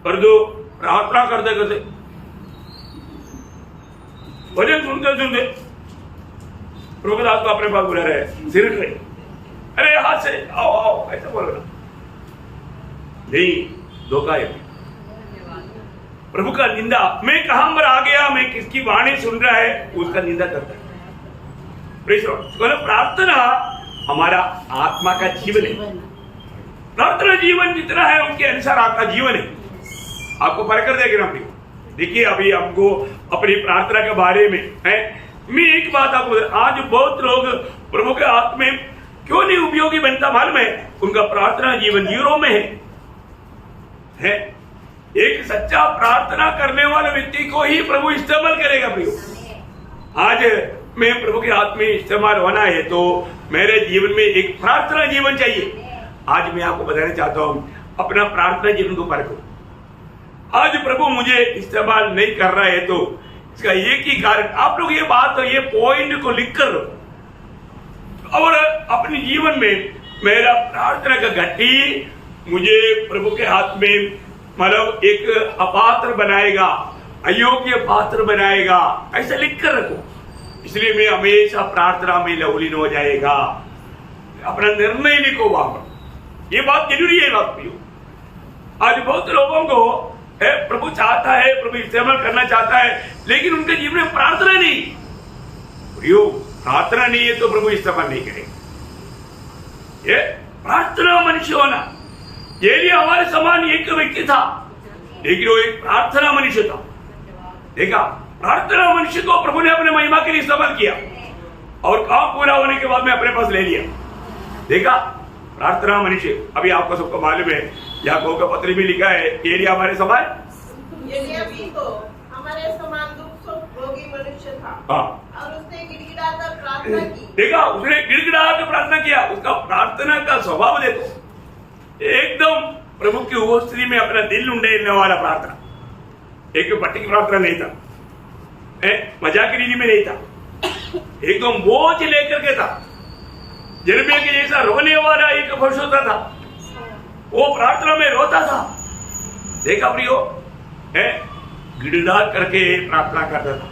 पर जो प्रार्थना करते करते, वचन सुनते प्रभु दास को अपने पास बुला रहे, सिर रहे, अरे हाथ से आओ ऐसा बोल रहा नहीं, धोखा है। प्रभु का निंदा, मैं कहां पर आ गया, मैं किसकी वाणी सुन रहा है, उसका निंदा करता है। प्रार्थना हमारा आत्मा का जीवन है। प्रार्थना जीवन जितना है उसके अनुसार आपका जीवन है। आपको परकर देगा। देखिए अभी हमको अपनी प्रार्थना के बारे में है, मैं एक बात आपको, आज बहुत लोग प्रभु के हाथ में क्यों नहीं उपयोगी बनता मालूम है? उनका प्रार्थना जीवन जीरो में है। एक सच्चा प्रार्थना करने वाले व्यक्ति को ही प्रभु इस्तेमाल करेगा। प्रियो, आज मैं प्रभु के हाथ में इस्तेमाल होना है तो मेरे जीवन में एक प्रार्थना जीवन चाहिए। आज मैं आपको बताना चाहता हूं, अपना प्रार्थना जीवन को परखो। आज प्रभु मुझे इस्तेमाल नहीं कर रहा है तो इसका एक ही कारण, आप लोग ये बात, ये पॉइंट को लिख कर और अपने जीवन में मेरा प्रार्थना का घटी मुझे प्रभु के हाथ में मतलब एक अपात्र बनाएगा, अयोग्य पात्र बनाएगा, ऐसा लिख कर रखो। इसलिए मैं हमेशा प्रार्थना में लवलीन हो जाएगा। अपना निर्णय लिखो वहां पर, ये बात जरूरी है। बात आज बहुत लोगों को प्रभु चाहता है, प्रभु इस्तेमाल करना चाहता है, लेकिन उनके जीवन में प्रार्थना नहीं। प्रार्थना नहीं है तो प्रभु इस्तेमाल नहीं करेगा। ये प्रार्थना मनुष्य होना, एलिया हमारे समान एक व्यक्ति था, लेकिन वो एक प्रार्थना मनुष्य था। देखा, प्रार्थना मनुष्य को प्रभु ने अपने महिमा के लिए इस्तेमाल किया और काम पूरा होने के बाद में अपने पास ले लिया। देखा, प्रार्थना मनुष्य। अभी आपको सबको मालूम है, याकूब का पत्र में लिखा है एलिया हमारे समान, एलिया भी तो हमारे समान दुख रोगी मनुष्य था। और उसने गिड़गिड़ाकर प्रार्थना की। देखा, उसने गिड़गिड़ाकर प्रार्थना किया। उसका प्रार्थना का स्वभाव देखो, एकदम प्रभु की उपस्थिति में अपना दिल उंडेलने वाला प्रार्थना। एक पट्टी की प्रार्थना नहीं था, मजाक की रीति में नहीं था, एकदम बोझ लेकर के था। यिर्मयाह के जैसा रोने वाला एक पुरुष होता था, वो प्रार्थना में रोता था। देखा प्रियो, गिड़गिड़ा करके प्रार्थना करता था।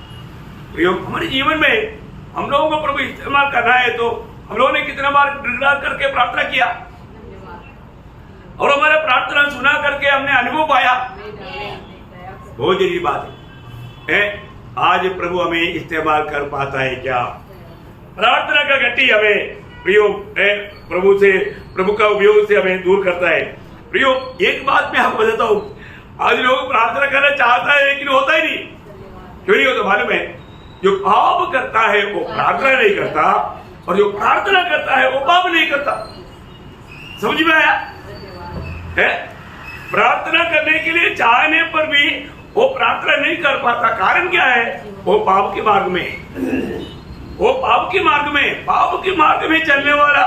प्रियो, हमारे जीवन में हम लोगों को प्रभु इस्तेमाल करना है तो हम लोगों ने कितना बार गिड़गिड़ा करके प्रार्थना किया और हमारा प्रार्थना सुना करके हमने अनुभव पाया। बहुत जरूरी बात है। आज प्रभु हमें इस्तेमाल कर पाता है क्या? प्रार्थना का गति हमें प्रियो प्रभु का उपयोग से हमें दूर करता है। प्रियो, एक बात मैं आपको बताता हूँ, आज लोग प्रार्थना करना चाहता है लेकिन होता ही नहीं। क्यों नहीं होता मालूम है? जो पाप करता है वो प्रार्थना नहीं करता, और जो प्रार्थना करता है वो पाप नहीं करता। समझ में आया? प्रार्थना करने के लिए चाहने पर भी वो प्रार्थना नहीं कर पाता। कारण क्या है? वो पाप के मार्ग में, वो पाप के मार्ग में चलने वाला,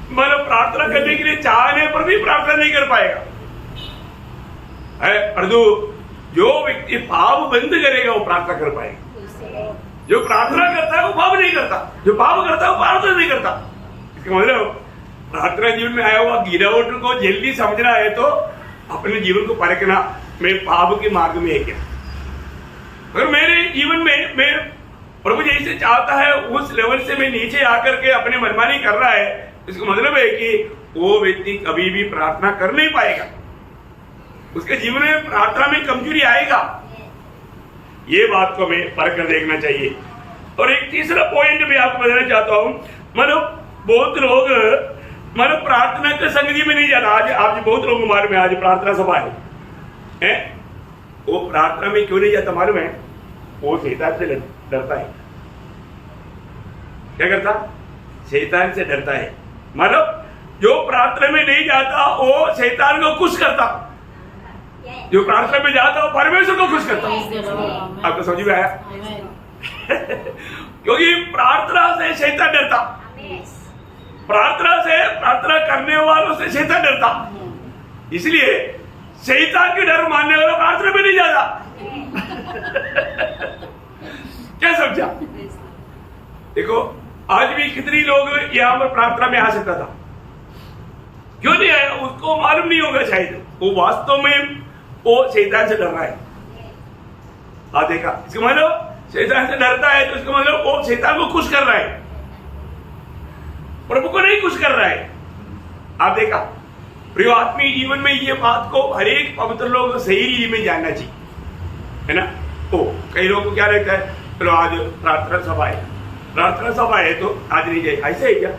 मतलब प्रार्थना करने के लिए चाहने पर भी प्रार्थना नहीं कर पाएगा। परंतु जो व्यक्ति पाप बंद करेगा वो प्रार्थना कर पाएगा। जो प्रार्थना करता है वो पाप नहीं करता, जो पाप करता है वो प्रार्थना नहीं करता। इसका मतलब प्रार्थना जीवन में आया हुआ गिरावट को जल्दी समझना है तो अपने जीवन को परखना, मैं पाप के मार्ग में है क्या। अगर मेरे जीवन में मैं प्रभु जैसे चाहता है उस लेवल से मैं नीचे आकर के अपने मनमानी कर रहा है, इसका मतलब है कि वो व्यक्ति कभी भी प्रार्थना कर नहीं पाएगा। उसके जीवन में प्रार्थना में कमजोरी आएगा। ये बात को हमें परख कर देखना चाहिए। और एक तीसरा पॉइंट मैं आपको बताना चाहता हूँ, बहुत लोग प्रार्थना के संगति में नहीं जाता। आज बहुत लोगों मालूम है, आज प्रार्थना सभा है, वो प्रार्थना में क्यों नहीं जाता मालूम है? वो शैतान से डरता है। क्या करता? शैतान से डरता है। जो प्रार्थना में नहीं जाता वो शैतान को खुश करता, जो प्रार्थना में जाता वो परमेश्वर को खुश करता। आपको समझ में आया? क्योंकि प्रार्थना से शैतान डरता, प्रार्थना करने वालों से शैतान डरता। इसलिए शैतान के डर मानने वाला प्रार्थना में नहीं जाता। क्या समझा? देखो, आज भी कितनी लोग यहाँ पर प्रार्थना में आ सकता था, क्यों नहीं आया? उसको मालूम नहीं होगा शायद वो वास्तव में वो शैतान से डर रहा है। देखा, इसका मतलब शैतान से डरता है तो इसका मतलब वो शैतान को खुश कर रहा है, प्रभु को नहीं खुश कर रहा है। आप देखा, प्रिय आत्मीय जीवन में ये बात को हर एक पवित्र लोग को सही रीति में जानना चाहिए, है ना? तो कई लोगों को क्या रहता है, चलो आज प्रार्थना सभा है तो आज नहीं जाए। ऐसे है क्या?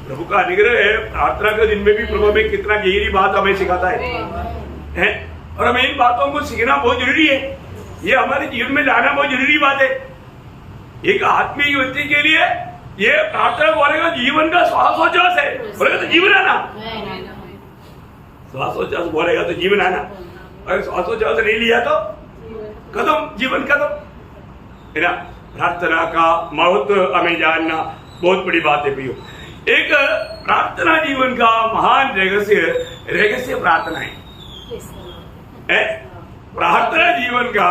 प्रभु का अनुग्रह है, प्रार्थना के दिन में भी प्रभु में कितना गहरी बात हमें सिखाता है, और हमें इन बातों को सीखना बहुत जरूरी है। ये हमारे जीवन में लाना बहुत जरूरी बात है। एक आत्मीय व्यक्ति के लिए ये प्रार्थना बोलेगा जीवन का श्वासोच्छ्वास है, बोलेगा तो जीवन आना, श्वासोच्छ्वास बोलेगा तो जीवन आना, और श्वासोच्छ्वास नहीं लिया तो खत्म, जीवन खत्म, है ना? प्रार्थना का महत्व हमें जानना बहुत बड़ी बात है प्रियो। एक प्रार्थना जीवन का महान रहस्य प्रार्थना है। प्रार्थना जीवन का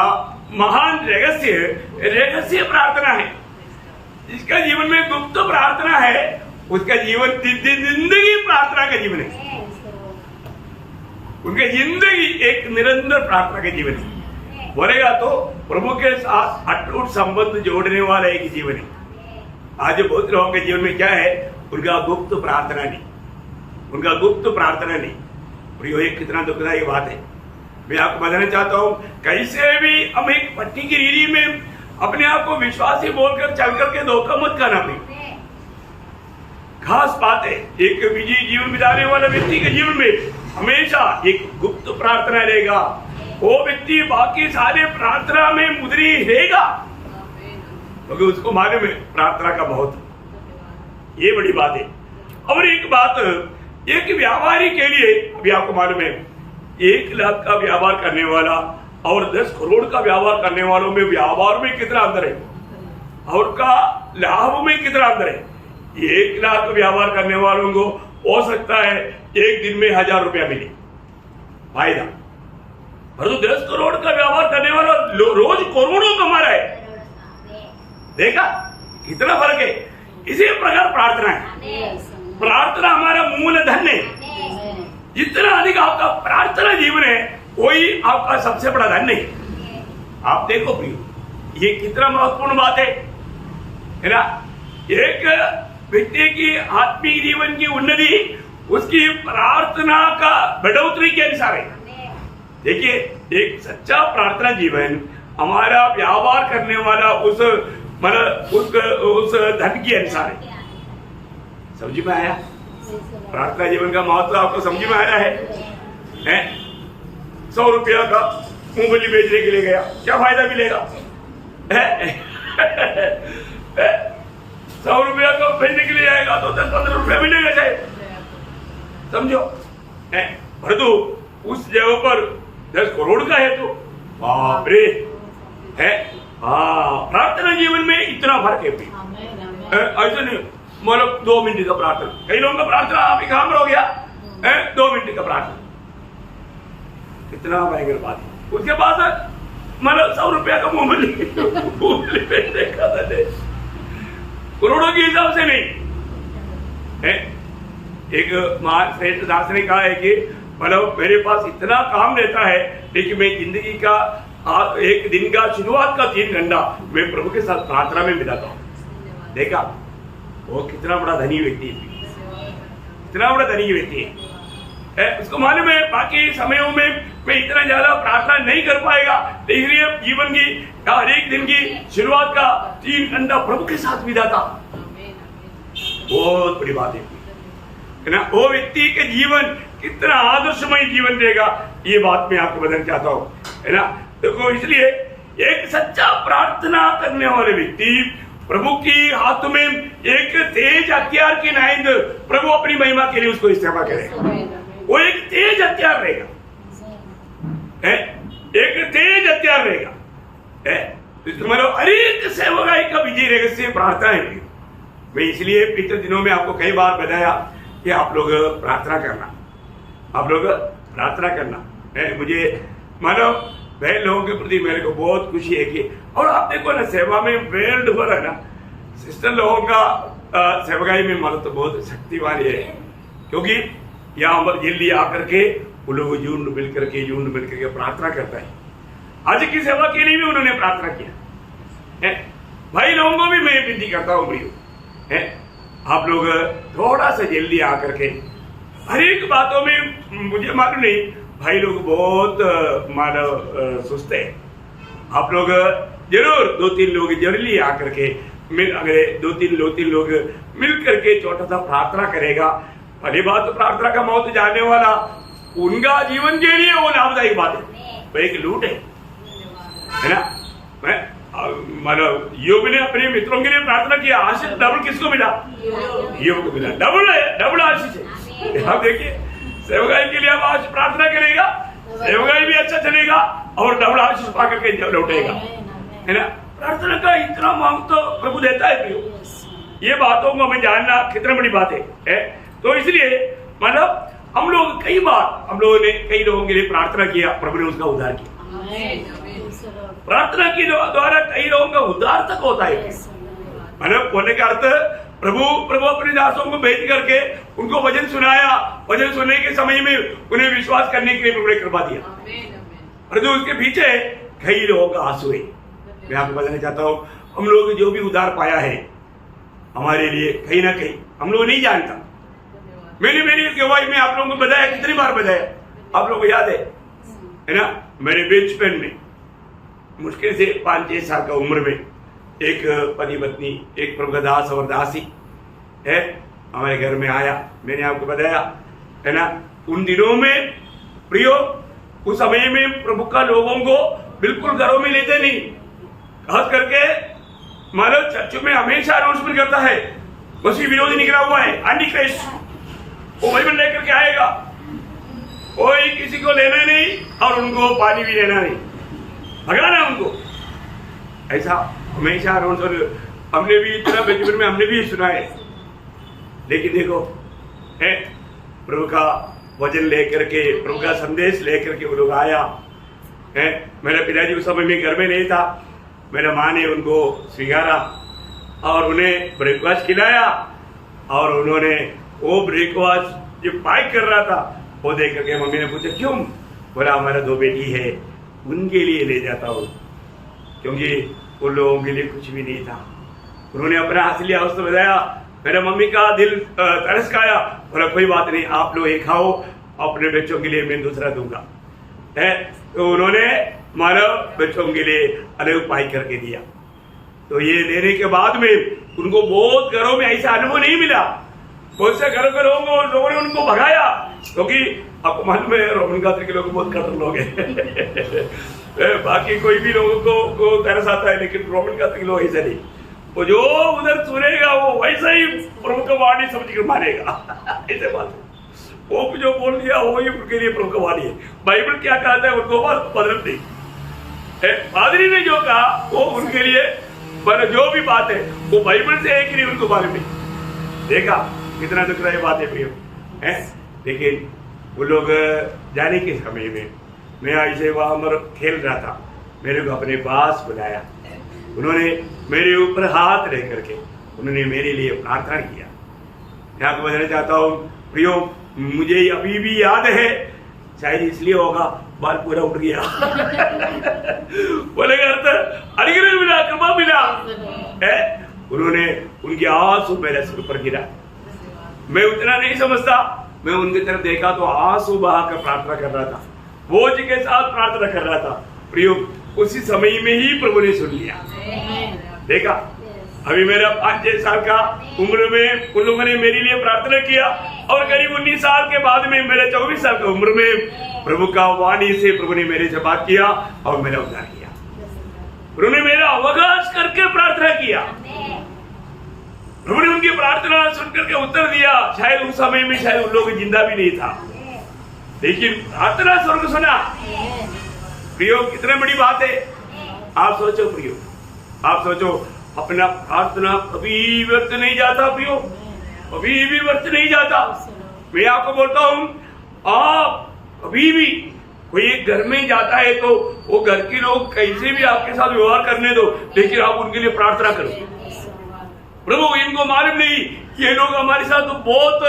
महान रहस्य प्रार्थना है। जिसका जीवन में गुप्त प्रार्थना है उसका जीवन जिंदगी प्रार्थना का जीवन है। उनकी जिंदगी एक निरंतर प्रार्थना का जीवन है। बोलेगा तो प्रभु के साथ अटूट संबंध जोड़ने वाला एक जीवन है। आज बहुत लोगों के जीवन में क्या है? उनका गुप्त प्रार्थना नहीं। और ये कितना दुखदायी बात है। मैं आपको बताना चाहता हूँ, कैसे भी हम एक पट्टी की रीढ़ी में अपने आप को विश्वासी बोलकर चल करके धोखा मत करना। भाई खास बात है, एक विजयी जीवन बिताने वाला व्यक्ति के जीवन में हमेशा एक गुप्त प्रार्थना रहेगा। वो व्यक्ति बाकी सारे प्रार्थना में मुद्री रहेगा, क्योंकि उसको मालूम है प्रार्थना का महत्व। ये बड़ी बात है। और एक बात, एक व्यापारी के लिए, अभी आपको मालूम है 1 लाख का व्यापार करने वाला और 10 करोड़ का व्यापार करने वालों में व्यापार में कितना अंतर है और का लाभ में कितना अंतर है। 1 लाख व्यापार करने वालों को हो सकता है एक दिन में 1000 रुपया मिले फायदा, परंतु 10 करोड़ का व्यापार करने वाला रोज करोड़ों कमा रहा है। देखा कितना फर्क है। इसी प्रकार प्रार्थना है। प्रार्थना हमारा मूल धन है। जितना अधिक आपका प्रार्थना जीवन है वही आपका सबसे बड़ा धन नहीं। आप देखो प्रियो, ये कितना महत्वपूर्ण बात है ना। एक व्यक्ति की आत्मिक जीवन की उन्नति उसकी प्रार्थना का बढ़ोतरी के अनुसार है। देखिए, एक सच्चा प्रार्थना जीवन हमारा व्यापार करने वाला उस धन के अनुसार है। समझ में आया? प्रार्थना जीवन का महत्व आपको समझ में आया है? 100 रुपया का मूंगफली बेचने के लिए गया, क्या फायदा मिलेगा? 100 रुपया का बेचने के लिए जाएगा तो 10-15 रुपया मिलेगा शायद, समझो। परंतु उस जगह पर 10 करोड़ का है तो बाप रे है। प्रार्थना जीवन में इतना फर्क है। ऐसा नहीं मतलब 2 मिनट का प्रार्थना, कई लोगों का प्रार्थना आप काम हो गया 2 मिनट का प्रार्थना, कितना भयंकर बात है। उसके बाद मतलब 100 रुपया का मूंगफली करोड़ों के हिसाब से नहीं है। एक महान श्रेष्ठ दास ने कहा है कि मतलब मेरे पास इतना काम रहता है लेकिन मैं जिंदगी का एक दिन का शुरुआत का 3 घंटा मैं प्रभु के साथ प्रार्थना में बिताता हूँ। देखा वो कितना बड़ा धनी व्यक्ति है, कितना बड़ा धनी व्यक्ति है। उसको मालूम है बाकी समयों में मैं इतना ज्यादा प्रार्थना नहीं कर पाएगा, इसलिए जीवन की हर एक दिन की शुरुआत का 3 घंटा प्रभु के साथ बिताता। बहुत बड़ी बात है ना। वो व्यक्ति के जीवन कितना आदर्शमय जीवन देगा, ये बात मैं आपको बताना चाहता हूँ, है ना। देखो, इसलिए एक सच्चा प्रार्थना करने वाले व्यक्ति प्रभु की हाथ में एक तेज हथियार की नाइंद प्रभु अपनी महिमा के लिए उसको इस्तेमाल करेगा। वो एक तेज हथियार रहेगा, एक तेज हथियार रहेगा। मतलब हर एक सेवकाई का विजय रहस्य प्रार्थना है। मैं इसलिए पिछले दिनों में आपको कई बार बताया कि आप लोग प्रार्थना करना, आप लोग प्रार्थना करना। मुझे मानो बहन लोगों के प्रति मेरे को बहुत खुशी है कि, और आप देखो ना सेवा में वर्ल्ड भर है ना, सिस्टर लोगों का सेवकाई में मतलब तो बहुत शक्तिवान है, क्योंकि यहाँ पर जल्दी आकर के वो लोग झुंड मिल करके प्रार्थना करता है। आज की सेवा के लिए भी उन्होंने प्रार्थना किया है। भाई लोगों को भी मैं विनती करता हूँ प्रियो, आप लोग थोड़ा सा जल्दी आकर के हर एक बातों में, मुझे मालूम नहीं भाई लोग बहुत मानो सुस्त है, आप लोग जरूर 2-3 लोग जल्दी आकर के मिल, अगर 2-3 लोग मिल करके छोटा सा प्रार्थना करेगा। पहली बात तो प्रार्थना का महत्व जानने वाला उनका जीवन के लिए वो लाभदायक बात है, वो एक लूट है ना। मैं मतलब योग ने अपने मित्रों के लिए प्रार्थना किया, आशीष डबल किसको मिला? योग को मिला, डबल आशीष है। आप देखिए सेवकाई के लिए आप आज प्रार्थना करेगा, सेवकाई भी अच्छा चलेगा और डबल आशीष पा करके लौटेगा, है ना। प्रार्थना का इतना मांग तो प्रभु देता है प्रियो। ये बातों को हमें जानना कितना बड़ी बात है। तो इसलिए मतलब हम लोग कई बार हम लोगों ने कई लोगों के लिए प्रार्थना किया, प्रभु ने उसका उद्धार किया। प्रार्थना के द्वारा कई लोगों का उद्धार तक होता है। मतलब बोलने का अर्थ प्रभु अपने दासों को भेज करके उनको वचन सुनाया, वचन सुनने के समय में उन्हें विश्वास करने के लिए प्रभु ने कृपा दिया। और जो उसके पीछे कई लोगों का आंसू है। मैं आपको बताना चाहता हूँ, हम लोग जो भी उद्धार पाया है हमारे लिए कहीं ना कहीं हम लोग नहीं जानता। मैंने मेरी गवाही में आप लोगों को बताया, कितनी बार बताया, आप लोगों को याद है ना। मेरे बचपन में मुश्किल से 5-6 साल का उम्र में एक पति पत्नी, एक प्रभु दास और दासी है हमारे घर में आया। मैंने आपको बताया है ना, उन दिनों में प्रियो उस समय में प्रभु का लोगों को बिल्कुल घरों में लेते नहीं, खास करके मानो चर्च में हमेशा अनाउंसमेंट करता है मसीह विरोधी निकला हुआ है, एंटी क्राइस्ट, वो बाइबल लेकर के आएगा, कोई किसी को लेना नहीं और उनको पानी भी लेना नहीं, भगाना उनको। ऐसा हमेशा हमने भी इतना बचपन में हमने भी सुना है। लेकिन देखो है प्रभु का वचन लेकर के, प्रभु का संदेश लेकर के वो लोग आया है। मेरे पिताजी उस समय में घर में नहीं था, मेरे माँ ने उनको स्वीकारा और उन्हें ब्रेकफास्ट खिलाया और उन्होंने वो ब्रेकफास्ट जो पैक कर रहा था वो देख करके मम्मी ने पूछा क्यों? बोला हमारा 2 बेटी है, उनके लिए ले जाता हूँ, क्योंकि उन लोगों के लिए कुछ भी नहीं था। उन्होंने अपना असली अवस्था बताया। मेरे मम्मी का दिल तरस खाया, बोला कोई बात नहीं, आप लोग ये खाओ, अपने बच्चों के लिए मैं दूसरा दूंगा है। तो उन्होंने मानव बच्चों के लिए अलग उपाय करके दिया। तो ये देने के बाद में उनको बहुत घरों में ऐसा अनुभव नहीं मिला। बहुत से घरों के लोगों ने उनको भगाया, क्योंकि आपको मालूम है रोमन कैथोलिक लोग बहुत कठोर लोग हैं। बाकी कोई भी लोगों को तरस आता है, लेकिन रोमन कैथोलिक लोग ऐसा नहीं। वो जो उधर सुनेगा वो वैसा ही प्रभु का वाणी समझ कर मानेगा। ऐसे बात वो जो बोल दिया वही उनके लिए प्रभु का वाणी है। बाइबल क्या कहता है उनको बदल नहीं, पादरी ने जो कहा वो उनके लिए, पर जो भी बात है वो बाइबल से है कि नहीं उनको मालूम नहीं। देखा कितना दुखदायी बात है प्रियो है। लेकिन वो लोग जाने के समय में मैं ऐसे वहां पर खेल रहा था, मेरे को अपने पास बुलाया, उन्होंने मेरे ऊपर हाथ रख करके उन्होंने मेरे लिए प्रार्थना किया। मैं आपको बताना चाहता हूँ प्रियो, मुझे अभी भी याद है, शायद इसलिए होगा बाल पूरा उठ गया। बोलेगा अनुग्रह मिला, कृपा मिला है। उन्होंने उनके आंसू मेरे सिर पर गिरा। मैं उतना नहीं समझता, मैं उनकी तरफ देखा तो आंसू बहाकर प्रार्थना कर रहा था, बोझ के साथ प्रार्थना कर रहा था। प्रियो उसी समय में ही प्रभु ने सुन लिया। देखा अभी मेरा 5-6 साल का उम्र में उन लोगों ने मेरे लिए प्रार्थना किया और करीब 19 साल के बाद में मेरे 24 साल की उम्र में प्रभु का वाणी से प्रभु ने मेरे से बात किया और मेरा उद्धार किया। उन्होंने मेरा अवकाश करके प्रार्थना किया, प्रभु ने उनकी प्रार्थना सुन करके उत्तर दिया। शायद उस समय में शायद उन लोग जिंदा भी नहीं था, लेकिन प्रार्थना स्वर्ग सुना। प्रियो कितने बड़ी बात है। आप सोचो प्रियो, आप सोचो अपना प्रार्थना कभी व्यर्थ नहीं जाता प्रियो, कभी भी व्यर्थ नहीं जाता। मैं आपको बोलता हूँ, आप कभी भी कोई एक घर में जाता है तो वो घर के लोग कैसे भी आपके साथ व्यवहार करने दो, लेकिन आप उनके लिए प्रार्थना करो। प्रभु इनको मालूम नहीं ये लोग हमारे साथ तो बहुत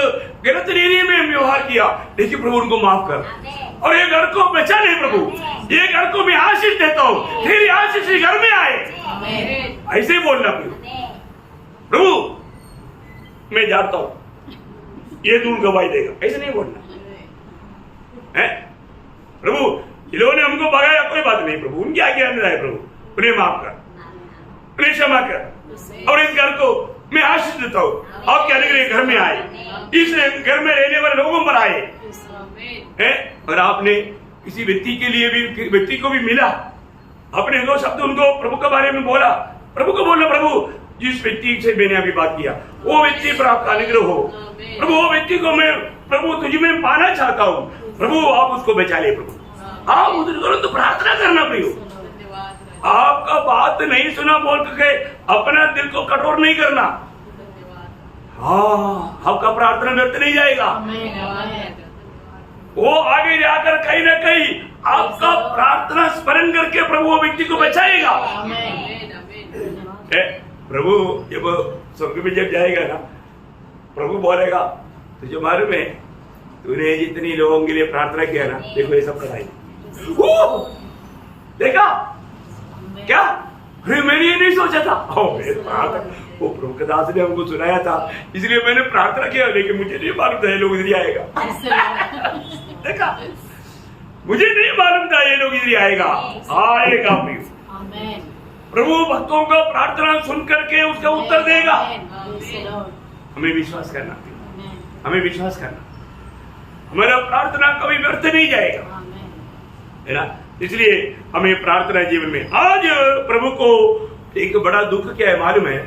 गलत रीति में व्यवहार किया, लेकिन प्रभु उनको माफ कर और ये घर को बचा ले। प्रभु ये घर को मैं आशीष देता हूँ, तेरी आशीष घर में आए, ऐसे ही बोलना प्रभु मैं जानता हूँ ये दूर गवाही देगा, ऐसे नहीं बोलना है। प्रभु इन्होंने हमको भगाया, कोई बात नहीं प्रभु, उनकी आज्ञा अंदर आए, प्रभु उन्हें माफ कर, उन्हें क्षमा कर और इस घर को मैं आशीष देता हूँ। आप क्या लगे घर में आए, इस घर में रहने वाले लोगों पर आए है। और आपने किसी व्यक्ति के लिए भी, व्यक्ति को भी मिला, अपने 2 शब्द उनको प्रभु के बारे में बोला। प्रभु को बोलना, प्रभु जिस व्यक्ति से मैंने अभी बात किया वो व्यक्ति पर आपका अनुग्रह हो। प्रभु वो व्यक्ति को मैं प्रभु तुझ में पाना चाहता हूँ, प्रभु आप उसको बचा ले। प्रभु आप उधर तो प्रार्थना करना प्रियो, आपका बात नहीं सुना बोल के अपना दिल को कठोर नहीं करना। हाँ आपका प्रार्थना व्यर्थ नहीं जाएगा, वो आगे जाकर कहीं ना कहीं आपका प्रार्थना स्मरण करके प्रभु वो व्यक्ति को बचाएगा। प्रभु जब स्वर्ग में जब जाएगा ना, प्रभु बोलेगा तुझे मालूम है तूने जितनी लोगों के लिए प्रार्थना किया ना, देखो ये सब कराई। देखा क्या? अरे मैंने ये नहीं सोचा था। वो प्रभु के दास ने हमको सुनाया था, इसलिए मैंने प्रार्थना किया, लेकिन मुझे नहीं मालूम था ये लोग इधर आएगा। देखा मुझे नहीं मालूम था ये लोग इधर आएगा। प्रभु भक्तों का प्रार्थना सुन करके उसका उत्तर देगा। हमें विश्वास करना, हमें विश्वास करना, हमारा प्रार्थना कभी व्यर्थ नहीं जाएगा, है ना। इसलिए हमें प्रार्थना जीवन में, आज प्रभु को एक बड़ा दुख क्या है मालूम है,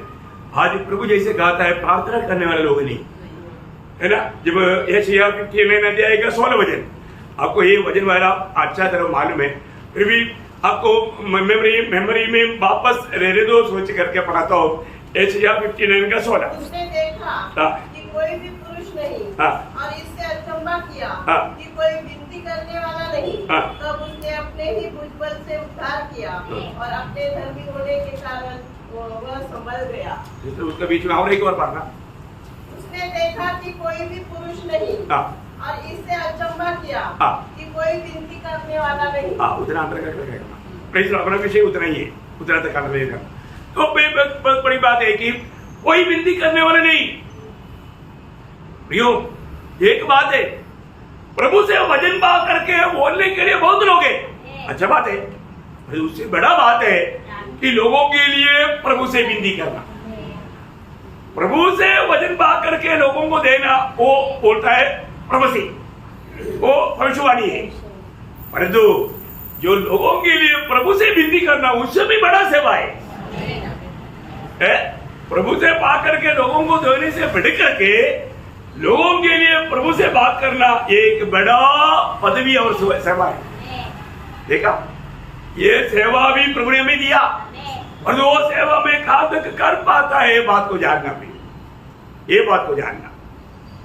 आज प्रभु जैसे गाता है प्रार्थना करने वाले लोग नहीं, है ना। जब यशायाह 59 अध्याय का 16 वचन, आपको ये वजन वाला अच्छा तरह मालूम है, फिर भी आपको मेमोरी में वापस रहने दो, सोच करके पढ़ाता हूँ। एशिया 59 का 16। उसने देखा कि कोई भी पुरुष नहीं और इससे अचंभा किया कि कोई विनती करने वाला नहीं। तब उसने अपने ही भुजबल से उद्धार किया और अपने धर्मी होने के कारण वह संभल गया। उसके बीच में और एक और पढ़ना। उसने देखा कि कोई भी पुरुष नहीं और इससे अचंभा किया कि कोई विनती करने वाला नहीं। उतना अंतर अपना विषय उतना ही है, उतना तक करना रहेगा। तो बहुत बड़ी बात है कि कोई विनती करने वाला नहीं। एक बात है, प्रभु से वजन पा करके बोलने के लिए बहुत लोग हैं, अच्छा बात है। उससे बड़ा बात है कि लोगों के लिए प्रभु से विनती करना, प्रभु से वजन पा करके लोगों को देना, वो बोलता है प्रभु से, वो भविष्यवाणी है। परंतु जो लोगों के लिए प्रभु से विनती करना, उससे भी बड़ा सेवा है। प्रभु से पा करके लोगों को देने से बढ़ करके लोगों के लिए प्रभु से बात करना एक बड़ा पदवी और सेवा है। देखा, ये सेवा भी प्रभु ने हमें दिया और वो सेवा में कहां तक कर पाता है, ये बात को जानना भी, ये बात को जानना।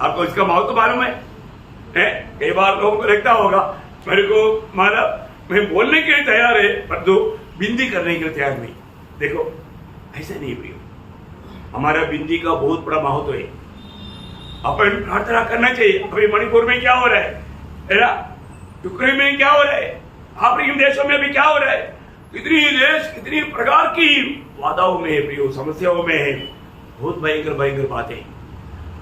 आपको इसका महत्व मालूम है? कई बार लोगों को लगता होगा मेरे को माना मैं बोलने के लिए तैयार है पर तो विनती करने के लिए तैयार नहीं। देखो ऐसा नहीं प्रियो, हमारा विनती का बहुत बड़ा महत्व है। अपन प्रार्थना करना चाहिए। अभी मणिपुर में क्या हो रहा है ना, यूक्रेन में क्या हो रहा है, अफ्रीकन देशों में भी क्या हो रहा है, कितनी देश कितनी प्रकार की बाधाओं में है प्रियो, समस्याओं में है। बहुत भयंकर भयंकर बातें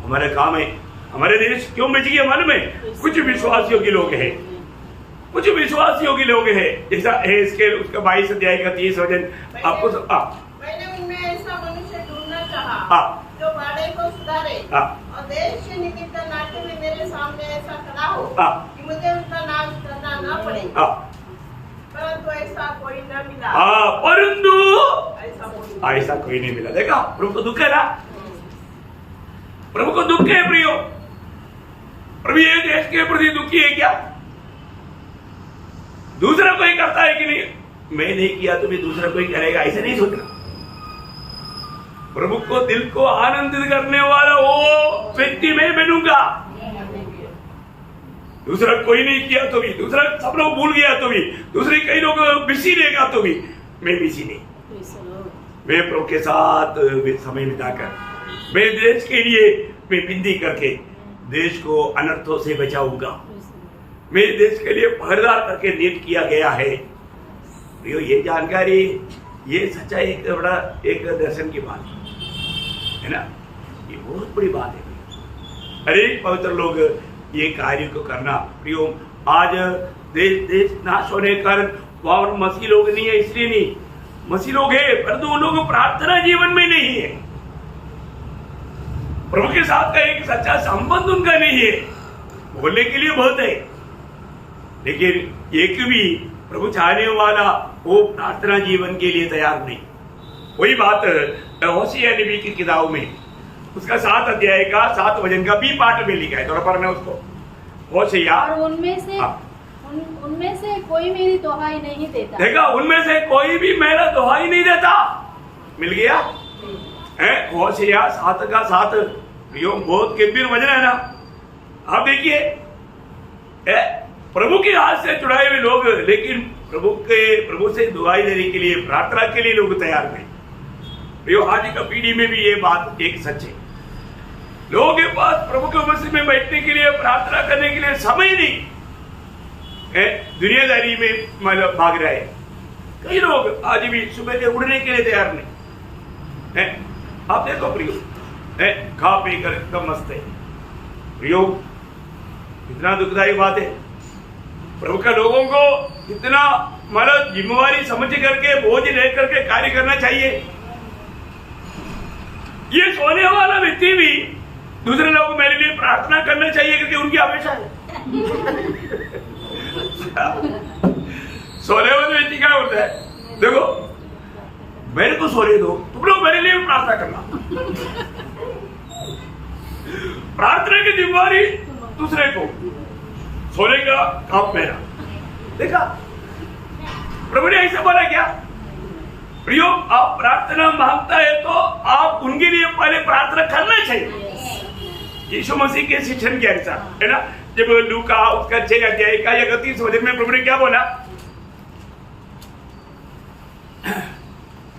हमारे काम है। हमारे देश क्यों बच गया मालूम है? कुछ विश्वास योग्य लोग हैं, कुछ विश्वास योग्य लोग हैं। जैसा है इसके उसका 22 अध्याय का 30 वचन आपको मैंने उनमें ऐसा मनुष्य ढूंढना चाहा जो बाड़े को सुधारे और देश के निमित्त नाट्य में मेरे सामने ऐसा खड़ा हो कि मुझे उनका नाश करना ना पड़े, परंतु ऐसा कोई न मिला। परंतु ऐसा कोई नहीं मिला। देखा, प्रभु को दुख है ना, प्रभु को दुख है प्रियो। प्रभु ये देश के प्रति दुखी है क्या? दूसरा कोई करता है कि नहीं? मैं नहीं किया तो भी दूसरा कोई करेगा, ऐसा नहीं सोचना। प्रभु को दिल को आनंदित करने वाला वो व्यक्ति मैं बनूंगा। दूसरा कोई नहीं किया तो भी, दूसरा सब लोग भूल गया तो भी, दूसरे कई लोग बिजी रहेगा तो भी मैं बिजी नहीं। मैं प्रभु के साथ समय बिताकर मैं देश के लिए मैं विनती करके देश को अनर्थों से बचाऊंगा। मेरे देश के लिए पहरेदार करके नियुक्त किया गया है। ये जानकारी, ये सच्चाई एक बड़ा एक दर्शन की बात है ना, ये बहुत बड़ी बात है। अरे पवित्र लोग ये कार्य को करना प्रियो। आज देश नाश होने के कारण और मसीह लोग नहीं है, इसलिए नहीं, मसीह लोग है परंतु उन लोग प्रार्थना जीवन में नहीं है, प्रभु के साथ का एक सच्चा संबंध उनका नहीं है। बोलने के लिए बहुत है लेकिन एक भी प्रभु चाहने वाला वो प्रार्थना जीवन के लिए तैयार नहीं। वही बात होशिया नबी की किताब में उसका 7 अध्याय का 7 वचन का बी पार्ट में लिखा है, थोड़ा पढ़ना उसको। होशिया उनमें से कोई मेरी दुहाई नहीं देता। देखा, उनमें से कोई भी मेरा दुहाई नहीं देता। मिल गया है होशिया 7 का 7। बहुत गंभीर वचन है ना। आप देखिए प्रभु के हाथ से चुराए हुए लोग, लेकिन प्रभु से दुआई देने के लिए प्रार्थना के लिए लोग तैयार नहीं। आज की पीढ़ी में भी ये बात एक सच है। लोगों के पास प्रभु के मसीह में बैठने के लिए प्रार्थना करने के लिए समय नहीं है, दुनियादारी में मतलब भाग रहा है। कई लोग आज भी सुबह के उड़ने के लिए तैयार नहीं है। आप देखो प्रियो, खा पी कर एकदम मस्त है प्रियो। कितना दुखदायी बात है। प्रभु का लोगों को कितना मतलब जिम्मेवारी समझ करके बोझ ले करके कार्य करना चाहिए। ये सोने वाला व्यक्ति भी दूसरे लोगों को मेरे लिए प्रार्थना करना चाहिए क्योंकि उनकी अपेक्षा है। सोने वाले व्यक्ति क्या होता है, देखो मेरे को सोने दो, तुम लोग मेरे लिए भी प्रार्थना करना। प्रार्थना की जिम्मेवारी दूसरे को, सोने का काम मेरा। देखा प्रभु ने ऐसा बोला क्या? प्रियो, आप प्रार्थना मांगता है तो आप उनके लिए पहले प्रार्थना करना चाहिए। यीशु मसीह के शिक्षण के अनुसार, है ना? जब लूका उसका 6 अध्याय का 31 वचन में प्रभु ने क्या बोला?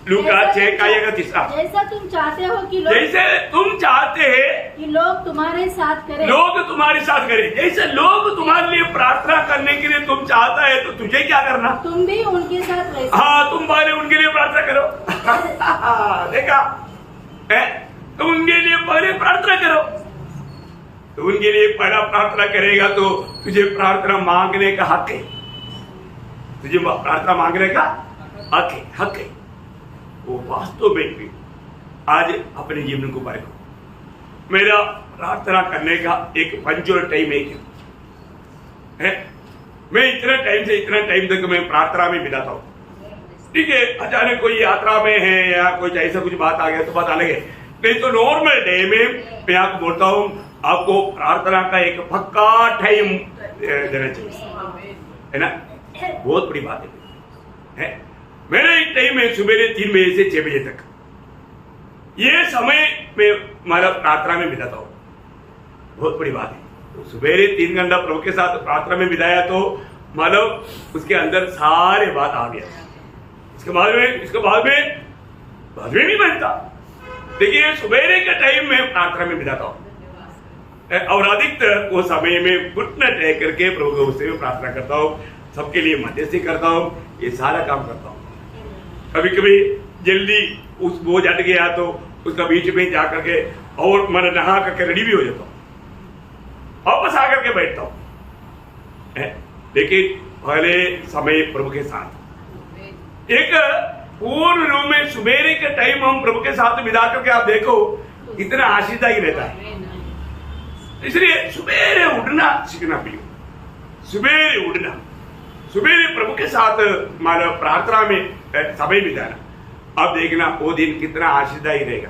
लूका 6 का 31। जैसा तुम चाहते हो कि लोग, जैसे तुम चाहते हैं कि लोग तुम्हारे साथ करें, लोग तुम्हारे साथ करें, जैसे लोग तुम्हारे लिए प्रार्थना करने के लिए तुम चाहता है तो तुझे क्या करना? तुम भी उनके साथ वैसे। हाँ, तुम पहले उनके लिए प्रार्थना करो। देखा है? तुम उनके लिए पहले प्रार्थना करो। तो उनके लिए पहला प्रार्थना करेगा तो तुझे प्रार्थना मांगने का हक है। तुझे प्रार्थना मांगने का हक है। वो वास्तव में भी आज अपने जीवन को देखो। मेरा प्रार्थना करने का एक पंक्चुअल टाइम है। मैं इतना टाइम से इतना टाइम तक मैं प्रार्थना में बिताता हूँ। ठीक है, अचानक कोई यात्रा में है या कुछ ऐसा कुछ बात आ गया तो बात अलग है, नहीं तो नॉर्मल डे में मैं आपको बोलता हूँ आपको प्रार्थना का एक पक्का टाइम देना चाहिए, है ना? बहुत बड़ी बात है। मेरा एक टाइम है सुबह 3 बजे से 6 बजे तक। ये समय मैं हमारा प्रार्थना में बिताता हूँ। बहुत बड़ी बात है। तो सुबह 3 घंटा प्रभु के साथ प्रार्थना में बिताया तो मतलब उसके अंदर सारे बात आ गया। इसके बाद में नहीं बनता। देखिए, सुबह के टाइम में प्रार्थना में बिताता हूँ और अधिकतर वो समय में घुटना तय करके प्रभु से प्रार्थना करता हूँ, सबके लिए मध्यस्थी करता हूँ, ये सारा काम करता हूँ। कभी कभी जल्दी उस बोझ हट गया तो उसका बीच में जा करके और मैं नहा करके रेडी भी हो जाता हूँ, वापस आकर के बैठता हूँ। लेकिन पहले समय प्रभु के साथ एक पूर्ण रूप में सुबेरे के टाइम हम प्रभु के साथ बिता करके आप देखो इतना आशीर्वाद रहता है। इसलिए सुबेरे उठना सीखना पियो। सुबेरे उठना, सुबेरे प्रभु के साथ हमारा प्रार्थना में समय बिताना, अब देखना वो दिन कितना आशीर्वाद रहेगा।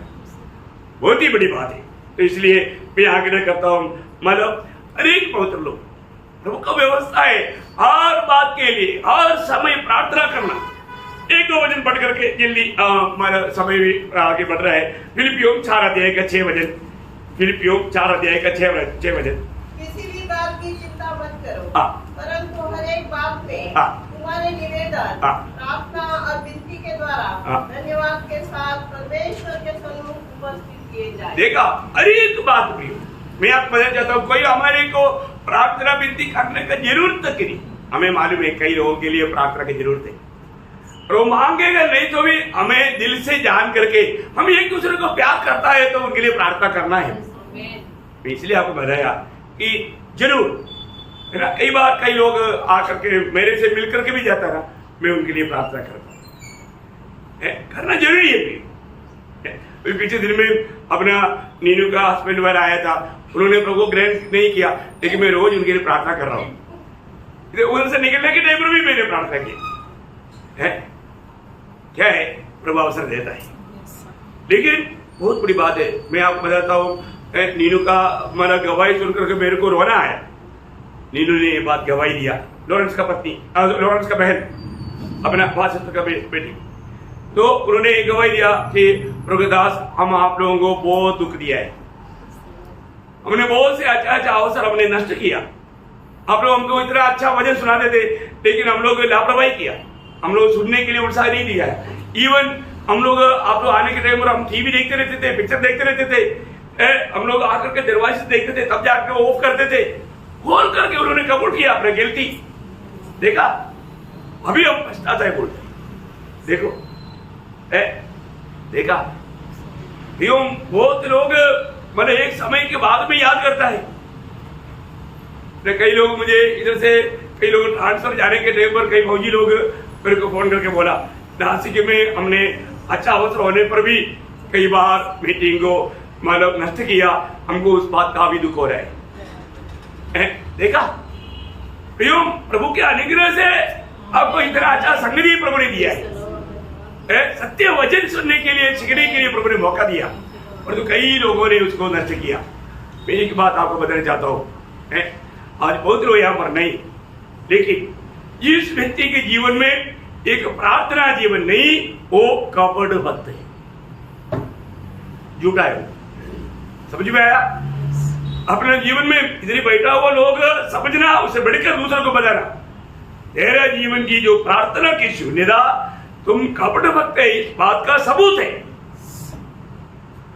बहुत ही बड़ी बात है। तो इसलिए मैं आग्रह करता हूँ मतलब अनेक पवित्र लोग, प्रभु का व्यवस्था है हर बात के लिए हर समय प्रार्थना करना। 1-2 वचन पढ़ करके जल्दी हमारा समय भी आगे बढ़ रहा है। फिलिपियों 4 अध्याय का 6 वचन। फिलिपियों 4 अध्याय का 6 वचन। किसी भी बात की चिंता मत करो, परंतु हर एक बात में तुम्हारे निवेदन, प्रार्थना और विनती के द्वारा धन्यवाद के साथ परमेश्वर के सम्मुख उपस्थित किए जाए। देखा, हर एक बात भी मैं आपको बताना चाहता हूँ, कोई हमारे को प्रार्थना विनती करने का जरूरत तक नहीं। हमें मालूम है कई लोगों के लिए प्रार्थना की जरूरत है और वो मांगेगा नहीं तो भी हमें दिल से जान करके हम एक दूसरे को प्यार करता है तो उनके लिए प्रार्थना करना है। इसलिए आपको बताया कि जरूर, है ना? कई बार कई लोग आकर के मेरे से मिल करके भी जाता है, मैं उनके लिए प्रार्थना करता हूँ। करना जरूरी है। पीछे दिन में अपना नीनू का हस्बैंड वाला आया था, उन्होंने प्रभु को ग्रहण नहीं किया, लेकिन मैं रोज उनके लिए प्रार्थना कर रहा हूँ। उनसे निकलने के टाइम पर भी मैंने प्रार्थना की है। क्या है, प्रभु अवसर देता है। लेकिन बहुत बड़ी बात है, मैं आपको बताता हूँ, नीनू का हमारा गवाही सुनकर के मेरे को रोना आया। नीनू ने ये बात गवाही दिया, लॉरेंस का पत्नी, लॉरेंस का बहन, अपना वासस्थ का बेटी, तो उन्होंने ये गवाही दिया कि प्रभुदास, हम आप लोगों को बहुत दुख दिया है, हमने बहुत से अच्छा अवसर हमने नष्ट किया। आप लोग हमको इतना अच्छा वचन सुनाते थे, लेकिन हम लोग लापरवाही किया, हम लोग सुनने के लिए उत्साह नहीं दिया है। इवन हम लोग आप लोग आने के टाइम पर हम टीवी देखते रहते थे, पिक्चर देखते रहते थे, हम लोग आकर के दरवाजे से देखते थे, तब जाकर ऑफ करते थे। खोल करके उन्होंने कबूल किया अपने गलती। देखा, अभी हम पछताते हैं बोलते, देखो देखा, बहुत लोग मतलब एक समय के बाद में याद करता है। कई लोग मुझे इधर से, कई लोग ट्रांसफर जाने के टाइम पर कई फौजी लोग मेरे को फोन करके बोला, नासिक में हमने अच्छा अवसर होने पर भी कई बार मीटिंग को मतलब नष्ट किया, हमको उस बात का भी दुख हो रहा है। देखा, प्रभु के अनुग्रह से आपको इतना अच्छा संगति प्रभु ने दिया है। सत्य वचन सुनने के लिए, सीखने के लिए प्रभु ने मौका दिया, और तो कई लोगों ने उसको नष्ट किया। मैं एक बात आपको बताना चाहता हूँ, आज बहुत लोग यहाँ पर नहीं, लेकिन जिस व्यक्ति के जीवन में एक प्रार्थना जीवन नहीं, वो कपट भक्त है, झूठा है। समझ में आया? अपने जीवन में इधर बैठा हुआ लोग समझना, उससे बढ़कर दूसरों को बताना, तेरा जीवन की जो प्रार्थना की शून्यता, तुम कपट भक्त है, इस बात का सबूत है।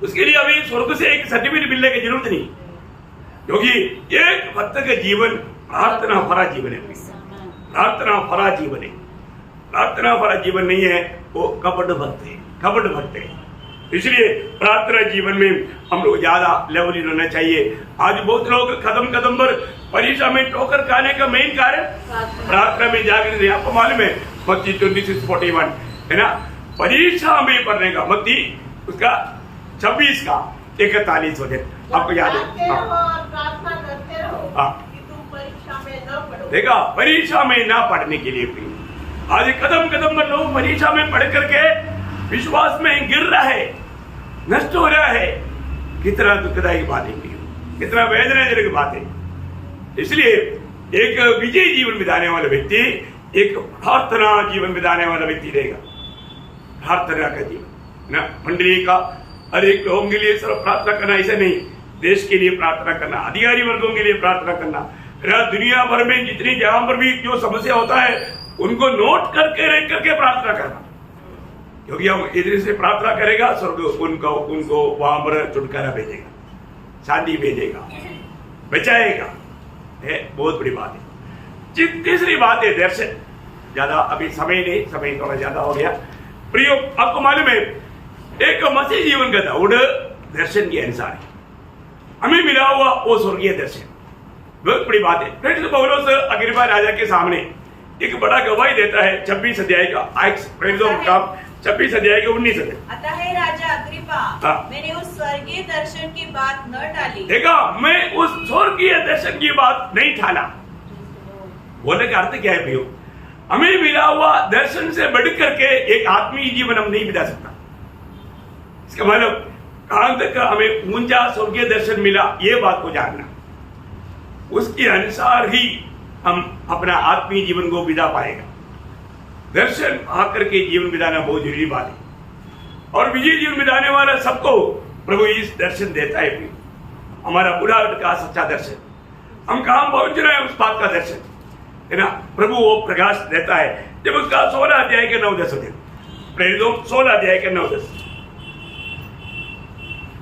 उसके लिए अभी स्वर्ग से एक सर्टिफिकेट मिलने की जरूरत नहीं, क्योंकि एक भक्त का जीवन प्रार्थना भरा जीवन है, प्रार्थना भरा जीवन है। प्रार्थना भरा जीवन नहीं है, वो कपट भक्त है, कपट भक्त है। इसलिए प्रार्थना जीवन में हम लोग ज्यादा लेवल रहना चाहिए। आज बहुत लोग कदम कदम पर परीक्षा में ठोकर खाने का मेन कारण प्रार्थना में जागृत है। आपको मालूम है मत्ती 26:41 है ना, परीक्षा में पढ़ने का, मत्ती उसका 26 का 41 वचन आपको याद है? प्रार्थना करते रहो कि तुम परीक्षा में न पढ़ो। देखा, परीक्षा में ना पढ़ने के लिए भी आज कदम कदम पर लोग परीक्षा में पढ़ करके विश्वास में गिर रहा है, नष्ट हो रहा है। कितना दुखदायक बात है, कितना वेदनाजनक बात है। इसलिए एक विजयी जीवन बिताने वाला व्यक्ति एक प्रार्थना जीवन बिताने वाला व्यक्ति रहेगा। प्रार्थना का जीवन ना, मंडली का हर एक लोगों के लिए सिर्फ प्रार्थना करना ऐसा नहीं, देश के लिए प्रार्थना करना, अधिकारी वर्गों के लिए प्रार्थना करना, दुनिया भर में जितनी जगह पर भी जो समस्या होता है उनको नोट करके रख करके प्रार्थना करना, क्योंकि हम इधर से प्रार्थना करेगा स्वर्ग उनको वहां पर छुटकारा भेजेगा, शांति भेजेगा, बचाएगा। है बहुत बड़ी बात है। तीसरी बात है दर्शन। ज्यादा अभी समय नहीं, समय थोड़ा ज्यादा हो गया। प्रियो, आपको मालूम है एक मसीह जीवन का दौड़ दर्शन के अनुसार है, हमें मिला हुआ वो स्वर्गीय दर्शन, बहुत बड़ी बात है। फिर पौलुस अग्रिप्पा राजा के सामने एक बड़ा गवाही देता है 26 अध्याय का 26 अध्याय के 19 अध्याय। अतः हे राजा अग्रिप्पा, मैंने उस स्वर्गीय दर्शन की बात न टाली। देखा, मैं उस स्वर्गीय दर्शन की बात नहीं टाला। बोलने का अर्थ क्या है भैया? हमें मिला हुआ दर्शन से बढ़ करके एक आत्मीय जीवन हम नहीं बिता सकता। इसका मतलब कहां तक हमें ऊंचा स्वर्गीय दर्शन मिला, ये बात को जानना, उसके अनुसार ही हम अपना आत्मीय जीवन को बिता पाएगा। दर्शन आकर के जीवन बिताना बहुत जरूरी बात है, और विजय जीवन बिताने वाला सबको प्रभु इस दर्शन देता है। हमारा बुढ़ापे का सच्चा दर्शन, हम कहां पहुंच रहे हैं उस बात का दर्शन है ना, प्रभु वो प्रकाश देता है। जब उसका 16 अध्याय के 9-10 प्रेरितों 16 अध्याय के 9-10।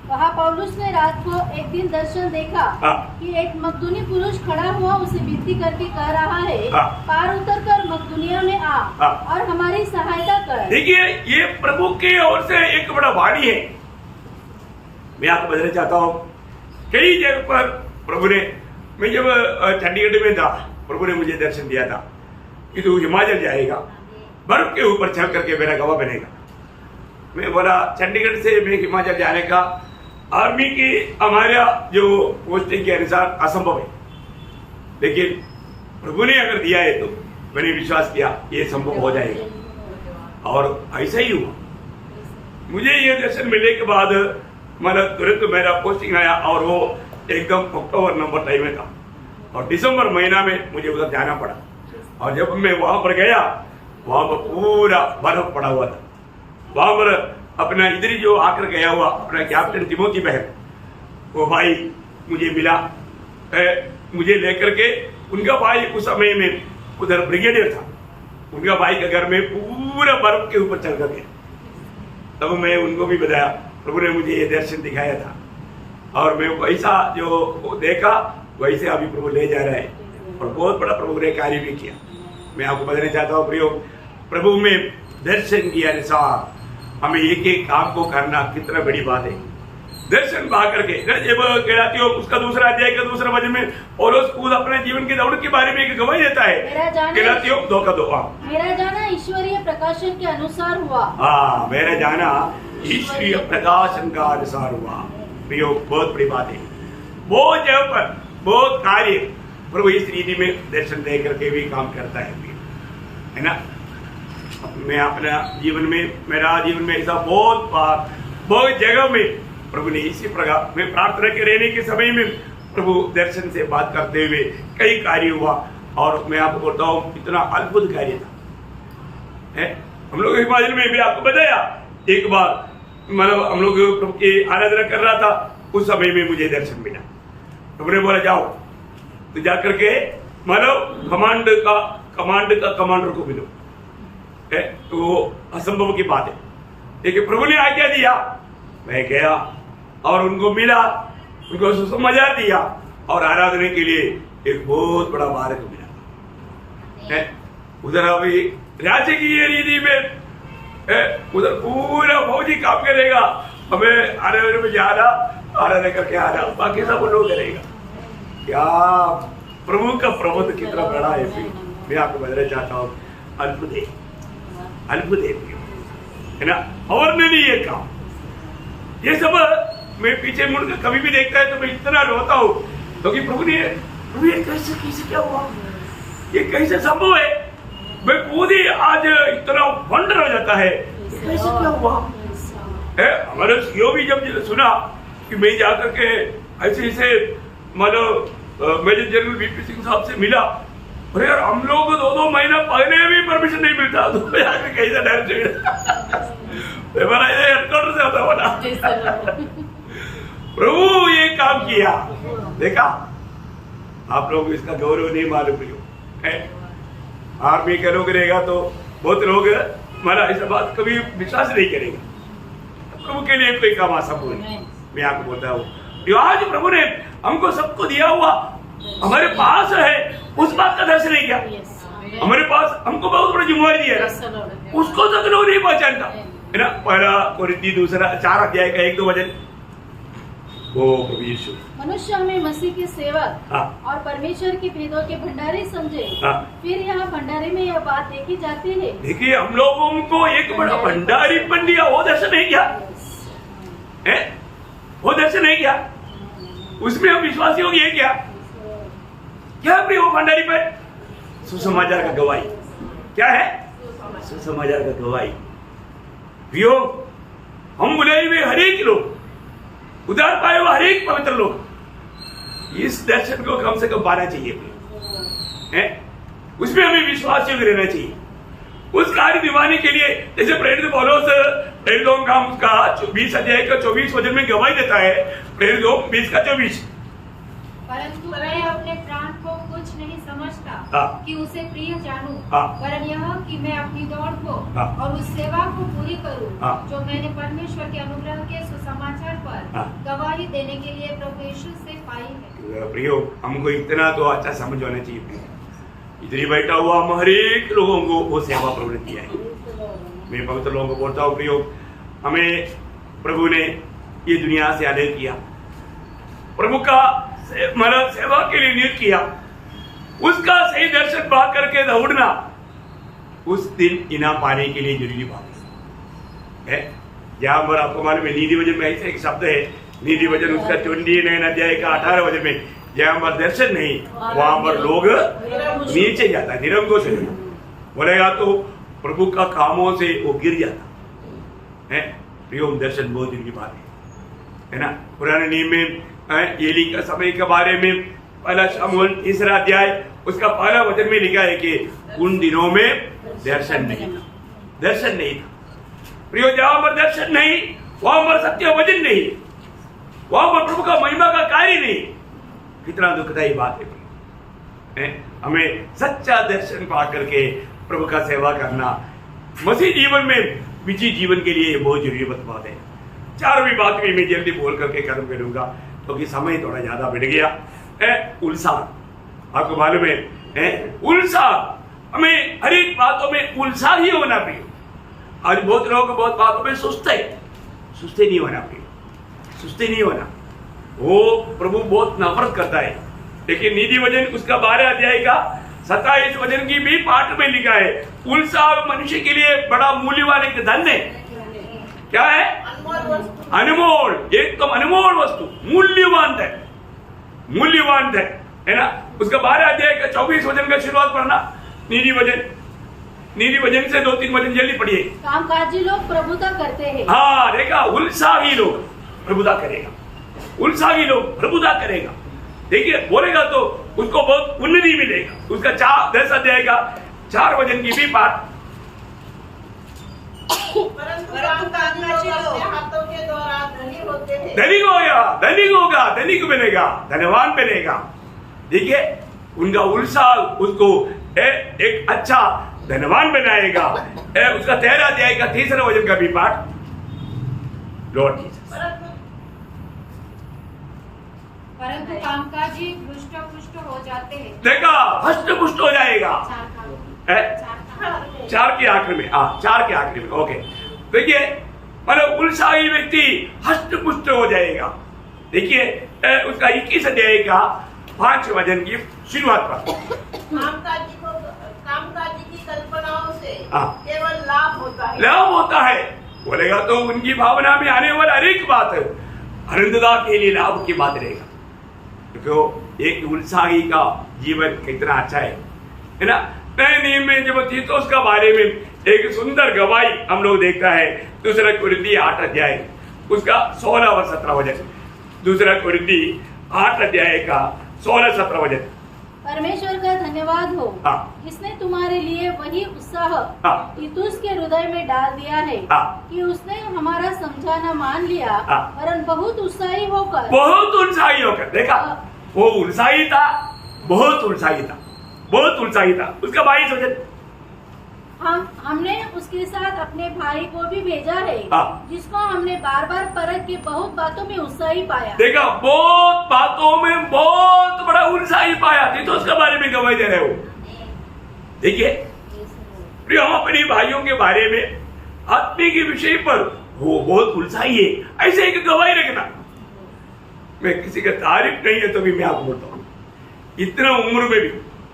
वहाँ पौलुस ने रात को एक दिन दर्शन देखा कि एक मकदूनी पुरुष खड़ा हुआ उसे विनती करके कह रहा है, पार उतर कर मकदूनिया में आ और हमारी सहायता कर। देखिए, ये प्रभु की ओर से एक बड़ा वाणी है। मैं आपको बताना चाहता हूँ, कई जगह पर प्रभु ने, मैं जब चंडीगढ़ में था, प्रभु ने मुझे दर्शन दिया था कि तू हिमाचल जाएगा, बर्फ के ऊपर चढ़ करके मेरा गवाह बनेगा। मैं बोला चंडीगढ़ से मैं हिमाचल जाने का आर्मी की हमारा जो पोस्टिंग के अनुसार असंभव है, लेकिन प्रभु ने अगर दिया है तो मैंने विश्वास किया ये संभव हो जाएगा, और ऐसा ही हुआ। मुझे ये दर्शन मिलने के बाद मतलब तुरंत मेरा पोस्टिंग आया, और वो एकदम अक्टूबर-नवंबर टाइम में था, और दिसंबर महीना में मुझे उधर जाना पड़ा। और जब मैं वहां पर गया, वहां पर पूरा बर्फ पड़ा हुआ था। वहां पर अपना इधर जो आकर गया हुआ अपना कैप्टन तिमोथी बहन, वो भाई मुझे मिला, मुझे लेकर के, उनका भाई उस समय में उधर ब्रिगेडियर था, उनका भाई के घर में पूरा बर्फ के ऊपर चल कर गया। तब मैं उनको भी बताया प्रभु ने मुझे ये दर्शन दिखाया था, और मैं वैसा जो देखा वैसे अभी प्रभु ले जा रहा है, और बहुत बड़ा प्रभु ने कार्य भी किया। मैं आपको बताना चाहता हूँ प्रियो, प्रभु में दर्शन के अनुसार हमें एक एक काम को करना कितना बड़ी बात है। दर्शन पा करके जब गलातियों उसका 2 अध्याय का 2 वचन में पौलुस खुद अपने जीवन के दौड़ के बारे में एक गवाही देता है। गलातियों 2:2 मेरा जाना ईश्वरीय प्रकाशन के अनुसार हुआ। हाँ, मेरा जाना ईश्वरीय प्रकाशन का अनुसार हुआ। प्रियो, बहुत बड़ी बात है। बहुत जगह पर बहुत कार्य प्रभु इस रीति में दर्शन दे करके भी काम करता है ना। मैं अपना जीवन में, मेरा जीवन में ऐसा बहुत बार बहुत जगह में प्रभु ने इसी प्रकार, मैं प्रार्थना के रहने के समय में प्रभु दर्शन से बात करते हुए कई कार्य हुआ, और मैं आपको बोलता हूँ इतना अद्भुत कार्य था। हम लोग हिमाचल में भी आपको बताया, एक बार मतलब हम लोग प्रभु की आराधना कर रहा था, उस समय में मुझे दर्शन मिला। प्रभु ने बोला जाओ, तो जाकर के मतलब कमांडर को मिलो। तो वो असंभव की बात है, लेकिन प्रभु ने आज्ञा दिया, मैं गया और उनको मिला, उनको सुसमाचार दिया, और आराधना के लिए एक बहुत बड़ा मार्ग मिला। उधर अभी राज्य की ये रीति में उधर पूरा फौजी काम करेगा, हमें आराधना में जाना, आराधना करके आना, बाकी सब लोग करेगा। क्या प्रभु का प्रबंध कितना बड़ा है। मैं आपको बताना चाहता हूँ, अद्भुत है ना, और नहीं ये काम, ये सब मैं पीछे मुड़कर कभी भी देखता है तो मैं इतना रोता हूँ, क्योंकि प्रभु ये कैसे क्या हुआ, ये कैसे संभव है। मैं खुद ही आज इतना वंडर हो जाता है, कैसे क्या हुआ। हमारे सीओ भी जब सुना कि मैं जाकर के ऐसे मतलब मेजर जनरल वीपी सिंह साहब से मिला, अरे यार हम लोग को 2 महीना पहले भी परमिशन नहीं मिलता, तो कैसे डर हेडक्वार्टर से होता बना। प्रभु ये काम किया, देखा आप लोग इसका गौरव नहीं मालूम है। आर्मी के लोग रहेगा तो बहुत लोग हमारा ऐसा बात कभी विश्वास नहीं करेगा। प्रभु के लिए कोई काम असंभव नहीं। मैं आपको बोलता हूँ, आज प्रभु ने हमको सबको दिया हुआ हमारे पास है, उस बात का दर्शन नहीं किया। हमारे पास हमको बहुत बड़ी जिम्मेवारी दी है, उसको तो लोग नहीं पहचानता है ना। पहला कोरिन्थी 4 अध्याय का 1-2 वचन, वो प्रभु यीशु मनुष्य हमें मसीह के सेवक और परमेश्वर के भेदों के भंडारी समझे। फिर यहाँ भंडारे में यह बात देखी जाती है, देखिए हम लोगों को एक बड़ा भंडारी बन दिया, वो दर्शन नहीं किया, वो दर्शन नहीं किया, उसमें हम विश्वासी हो गए क्या प्रिय वो भंडारी पर सुसमाचार का गवाही क्या है, सुसमाचार का गवाही। प्रियो हम बुलाए हुए हरेक लोग, उदार पाए हुए हरेक पवित्र लोग इस दर्शन को कम से कम पाना चाहिए, उसमें हमें विश्वास रहना चाहिए। उस कार्य निभाने के लिए जैसे प्रेरित पौलुस का 20 अध्याय का 24 वचन में गवाही देता है, प्रेरित 20 का 24, परंतु मैं अपने प्राण को कुछ नहीं समझता कि उसे प्रिय जानूं, वरन यह कि मैं अपनी दौड़ को और उस सेवा को पूरी करूं जो मैंने परमेश्वर के अनुग्रह के सुसमाचार पर गवाही देने के लिए प्रभु यीशु से पाई है। प्रियो हमको इतना तो अच्छा समझ होना चाहिए, इतनी बैठा हुआ हम हरेक लोगों को वो सेवा प्रभु ने दिया है। मैं पवित्र लोगों को बोलता हूँ, प्रियो हमें प्रभु ने ये दुनिया से अलग किया, प्रभु का सेवा के लिए नियुक्त किया, उसका सही दर्शन पा करके दौड़ना उस दिन इनाम पाने के लिए जरूरी बात है। जहां पर आपको मालूम है नीति वचन में ऐसे एक शब्द है, नीति वचन उसका 29 अध्याय का 18 वचन में, जहां पर दर्शन नहीं वहां पर लोग नीचे जाता है, निरंकुश बोलेगा तो प्रभु का कामों से वो गिर जाता है। प्रियो दर्शन बहुत जरूरी बात है ना। पुराने नियम में एली का समय के बारे में पहला शमूएल 3 अध्याय उसका पहला वचन में लिखा है कि उन दिनों में दर्शन नहीं था। प्रियो जहां पर दर्शन नहीं वहां पर सत्य वचन नहीं, वहां पर प्रभु का महिमा का कार्य नहीं। कितना दुखदायी बात है। हमें सच्चा दर्शन पा करके प्रभु का सेवा करना मसीह जीवन में विजयी जीवन के लिए बहुत जरूरी बात है। 4वीं बात में मैं जल्दी बोल करके खत्म करूंगा क्योंकि समय थोड़ा ज्यादा बढ़ गया। उत्साह आपको मालूम है, उत्साह हमें हर एक बातों में उत्साह ही होना चाहिए। आज बहुत लोग बहुत बातों में सुस्ते नहीं होना चाहिए, सुस्ते नहीं होना। वो प्रभु बहुत नफरत करता है। लेकिन नीति वचन उसका 12 अध्याय का 27 वचन की भी पाठ में लिखा है, उत्साह मनुष्य के लिए बड़ा मूल्यवान एक धन है। क्या है? अनमोल, एकदम अनमोल वस्तु, मूल्यवान है ना। उसका 12 अध्याय का 24 वचन का शुरुआत पढ़ना, नीति वचन से 2-3 वचन जल्दी पढ़िए। कामकाजी लोग प्रभुता करते हैं। हाँ देखा, उत्साही लोग प्रभुता करेगा, उत्साही लोग प्रभुता करेगा। देखिए बोलेगा तो उसको बहुत उन्नति मिलेगा। उसका 10 अध्याय का 4 वचन की भी बात। परंतु कामकाजी लोग अपने हाथों के द्वारा धनी होते हैं। धनिक होगा, धनिक बनेगा, धनवान बनेगा। देखिए उनका उत्साह उसको एक अच्छा धनवान बनाएगा। उसका 13 अध्याय का 3रा वचन का भी पाठ। Lord Jesus. परंतु कामकाजी हृष्ट-पुष्ट हो जाते हैं। देखा, हष्ट-पुष्ट हो जाएगा। 4 के आखिर में, 4 के आखिर में, ओके। देखिए मतलब उत्साही व्यक्ति हष्ट-पुष्ट हो जाएगा। देखिए उसका 21 अध्याय का 5 वचन की शुरुआत पर। कामकाजी की कल्पनाओं से केवल लाभ होता है। बोलेगा तो उनकी भावना में आने वाला हर एक बात अनंतता के लिए लाभ की बात रहेगा। क्योंकि एक उत्साही का जीवन कितना अच्छा है ना। नए नियम में जब तीतुस का बारे में एक सुंदर गवाही हम लोग देखता है। 2 कुरिन्थी 8 अध्याय उसका 16 और 17 वचन। 2 कुरिन्थी 8 अध्याय का 16-17 वचन। परमेश्वर का धन्यवाद हो, इसने तुम्हारे लिए वही उत्साह तीतुस के हृदय में डाल दिया है कि उसने हमारा समझाना मान लिया, वरन बहुत उत्साही होकर देखा, वो उत्साही था, बहुत उत्साही था। उसका 22 वचन। हमने उसके साथ अपने भाई को भी भेजा है, जिसको हमने बार बार परख के बहुत बातों में उत्साही पाया। देखा, बहुत बातों में बहुत बड़ा उत्साही पाया। तो उसके बारे में गवाही दे रहे हो। देखिए प्रिय, हम अपने भाइयों के बारे में आत्मा के विषय पर वो बहुत उत्साही है, ऐसे एक गवाही रखना। मैं किसी का तारीफ नहीं है तो भी मैं आपको बोलता हूँ, इतना उम्र में भी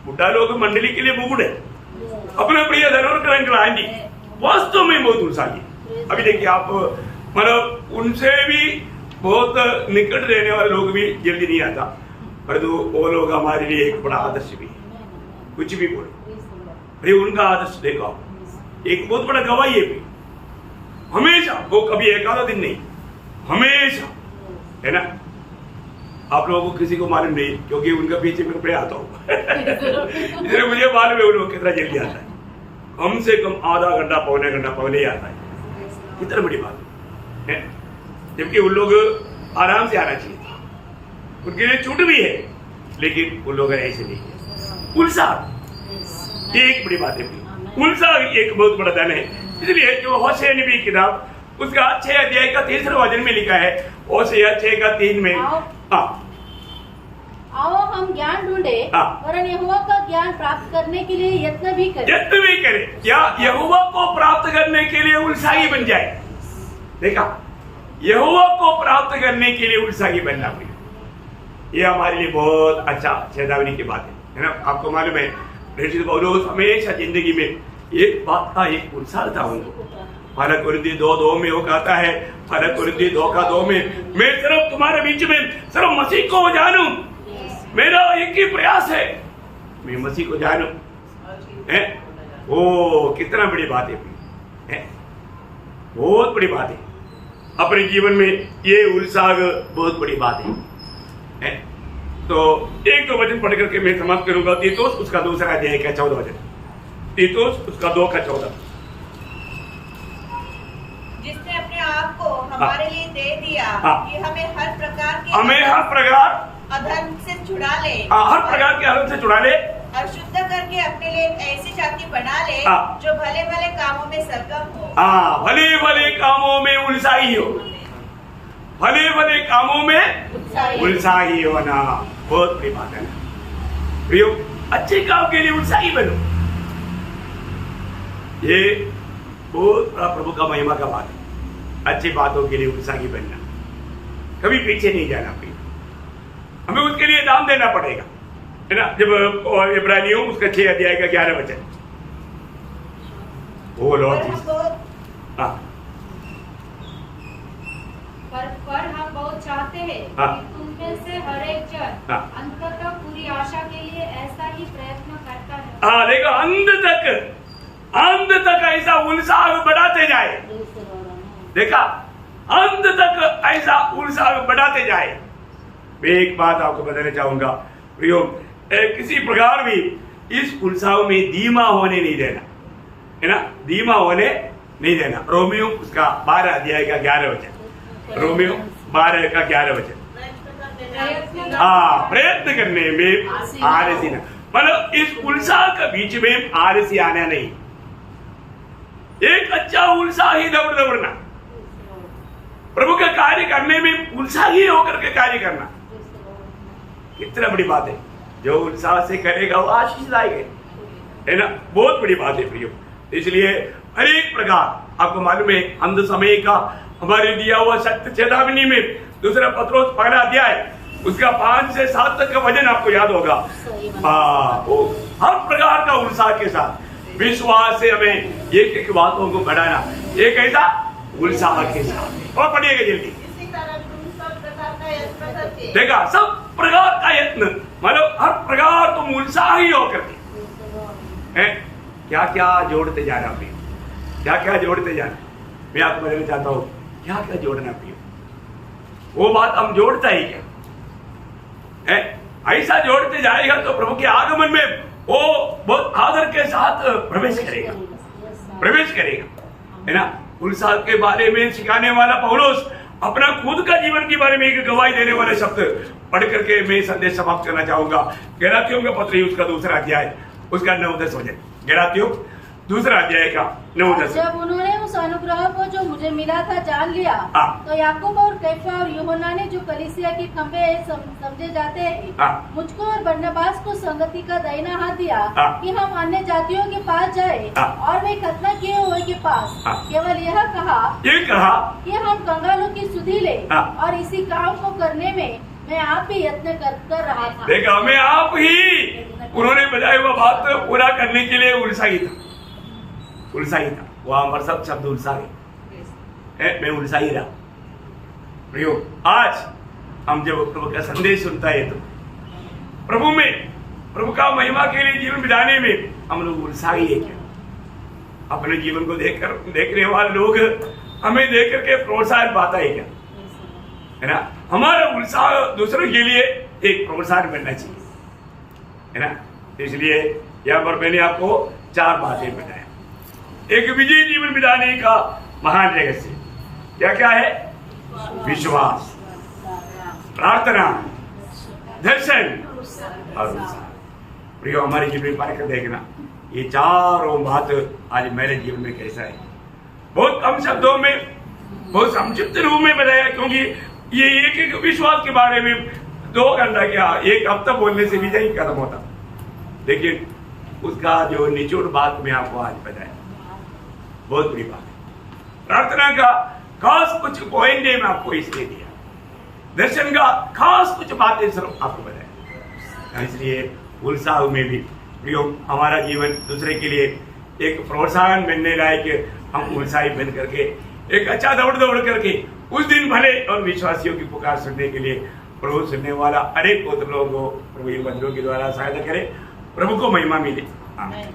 बुढ़ा लोग मंडली के लिए मुकुट है। अपने प्रिय धनवर आंटी वास्तव में बहुत उत्साही है। अभी देखिए आप, मतलब उनसे भी बहुत निकट रहने वाले लोग भी जल्दी नहीं आता, परंतु वो लोग हमारे लिए एक बड़ा आदर्श भी है। कुछ भी बोलो, अरे उनका आदर्श देखो आप, एक बहुत बड़ा गवाही है भी। हमेशा वो कभी एक आधा दिन नहीं, हमेशा, है ना। आप लोगों को किसी को मालूम नहीं, क्योंकि उनका पीछे मैं पड़े आता हूँ इसलिए मुझे मालूम है उन लोग कितना जल्दी आता है। कम से कम आधा घंटा पौने घंटा पहले ही आता है। कितना बड़ी बात है, जबकि उन लोग आराम से आना चाहिए था। उनके लिए छूट भी है, लेकिन उन लोग ऐसे नहीं है। उत्साह एक बड़ी बात है, उत्साह एक बहुत बड़ा धन है। इसलिए जो होशे नबी की किताब उसका 6 अध्याय का 3रा वचन में लिखा है, होशे 6 का 3 में, आओ हम ज्ञान ढूंढे, वरन यहोवा का ज्ञान प्राप्त करने के लिए यत्न भी करें। क्या यहोवा को प्राप्त करने के लिए उत्साही बन जाए। देखा, यहोवा को प्राप्त करने के लिए उत्साही बनना पड़ेगा। ये हमारे लिए बहुत अच्छा चेतावनी की बात है ना। आपको मालूम है पौलुस हमेशा जिंदगी में एक बात का एक उत्साह था उनको। फलक कुरिन्थी 2:2 में वो कहता है, फलक कुरिन्थी 2:2 में, मैं सिर्फ तुम्हारे बीच में सिर्फ मसीह को जानूं, मेरा एक ही प्रयास है, मैं मसीह को जानूं। है ओ कितना बड़ी बात है, बहुत बड़ी बात है। अपने जीवन में ये उत्साह बहुत बड़ी बात है। तो एक दो वचन पढ़ करके मैं समाप्त करूंगा। तीतुस उसका 2 अध्याय का 14 वचन। तीतुस उसका 2 का 14। जिसने अपने आप को हमारे लिए दे दिया कि हमें हर प्रकार अधर्म से छुड़ा ले, हर प्रकार के अधर्म से छुड़ा ले, और शुद्ध करके अपने लिए ऐसी जाति बना ले जो भले भले कामों में सरगम हो। भले भले कामों में उत्साही हो, भले भले कामों में उत्साही होना बहुत बड़ी बात है ना। प्रियो, अच्छे काम के लिए उत्साही बनो, ये बहुत बड़ा प्रभु का महिमा का बात है। अच्छी बातों के लिए उत्साही बनना, कभी पीछे नहीं जाना। हमें उसके लिए दाम देना पड़ेगा, है ना। जब इब्रानियों उसका 6 अध्याय का 11 वचन, वो लॉर्ड पर हम बहुत चाहते हैं कि तुम में से हर एक जन अंततः पूरी आशा के लिए ऐसा ही प्रयत्न करता है। देखो, अंत तक ऐसा उत्साह बढ़ाते जाए। देखा, अंत तक ऐसा उत्साह बढ़ाते जाए। मैं एक बात आपको बताना चाहूंगा प्रियो, किसी प्रकार भी इस उत्साह में धीमा होने नहीं देना, है ना, धीमा होने नहीं देना। रोमियो उसका 12 अध्याय का 11 वचन, रोमियो 12 का 11 वचन। हाँ, प्रयत्न करने में आलसी ना, मतलब इस उत्साह के बीच में आलसी आना नहीं, एक अच्छा उत्साही दौड़ना, प्रभु का कार्य करने में उत्साही होकर के कार्य करना, कितना बड़ी बात है। जो उत्साह से करेगा वो आशीष लाएगा, है ना, बहुत बड़ी बात है प्रियो। इसलिए हर एक प्रकार आपको मालूम है, अंत समय का हमारे दिया हुआ सत्य चेतावनी में 2 पत्रोस 1 अध्याय उसका 5 से 7 तक का वचन आपको याद होगा। वो हर प्रकार का उत्साह के साथ विश्वास से हमें एक बातों को बढ़ाना, एक ऐसा उत्साह के साथ। और पढ़िएगा जल्दी। इसी तरह तुम सब प्रकार का यत्न करके, देखा, सब प्रकार का यत्न, मतलब हर प्रकार तुम उत्साही होकर के क्या क्या जोड़ते जाना प्रिय, क्या क्या जोड़ते जाना। मैं आपको बताना चाहता हूँ क्या क्या जोड़ना प्रिय, वो बात हम जोड़ता ही क्या है, ऐसा जोड़ते जाएगा तो प्रभु के आगमन में वो बहुत आदर के साथ प्रवेश करेगा, है ना। उत्साह के बारे में सिखाने वाला पौलुस अपना खुद का जीवन के बारे में एक गवाही देने वाले शब्द पढ़ करके मैं संदेश समाप्त करना चाहूंगा। गलातियों का पत्र उसका 2 अध्याय उसका 9-10 वचन, गलातियों 2 अध्याय का 9-10। जब उन्होंने उस अनुग्रह को जो मुझे मिला था जान लिया, तो याकूब और कैफा और यूहन्ना ने जो कलीसिया के खंभे समझे जाते हैं, मुझको और बरनबास को संगति का दाहिना हाथ दिया कि हम अन्य जातियों के पास जाए और वे खतना किए हुए के पास केवल यह कहा कि हम कंगालों की सुधि ले, और इसी काम को करने में मैं आप भी यत्न कर रहा था। देखा, मैं आप ही उन्होंने बताया हुआ बात पूरा करने के लिए उत्साही था, वो हमारे सब शब्द उत्साही है, मैं उत्साही रहा प्रियो। आज हम जब प्रभु का संदेश सुनता है तो प्रभु का महिमा के लिए जीवन बिताने में हम लोग उत्साही है क्या? अपने जीवन को देखने वाले लोग हमें देख करके प्रोत्साहन पाता है क्या, है ना। हमारा उत्साह दूसरों के लिए एक प्रोत्साहन बनना चाहिए, है ना। इसलिए यहाँ पर मैंने आपको 4 बातें बताया। एक विजयी जीवन बिताने का महान रहस्य क्या क्या है? विश्वास, प्रार्थना, दर्शन और उत्साह। प्रियो, हमारे जीवन में पाकर देखना, ये चारों बात आज मेरे जीवन में कैसा है। बहुत कम शब्दों में, बहुत संक्षिप्त रूप में बताया, क्योंकि ये एक विश्वास के बारे में 2 घंटा क्या 1 हफ्ता बोलने से भी नहीं खत्म होता, लेकिन उसका जो निचोड़ बात में आपको आज बताया, बहुत बड़ी बात है। प्रार्थना का खास कुछ पॉइंट मैं आपको इसलिए दिया, दर्शन का खास कुछ बातें सिर्फ आपको बताया। इसलिए उत्साह में भी प्रियो, हमारा जीवन दूसरे के लिए एक प्रोत्साहन बनने लायक हम उत्साही बन करके एक अच्छा दौड़ करके उस दिन भले और विश्वासियों की पुकार सुनने के लिए प्रभु सुनने वाला अनेक पुत्र लोगों को प्रभु इन बंधुओं के द्वारा सहायता करे। प्रभु को महिमा मिले। आमीन।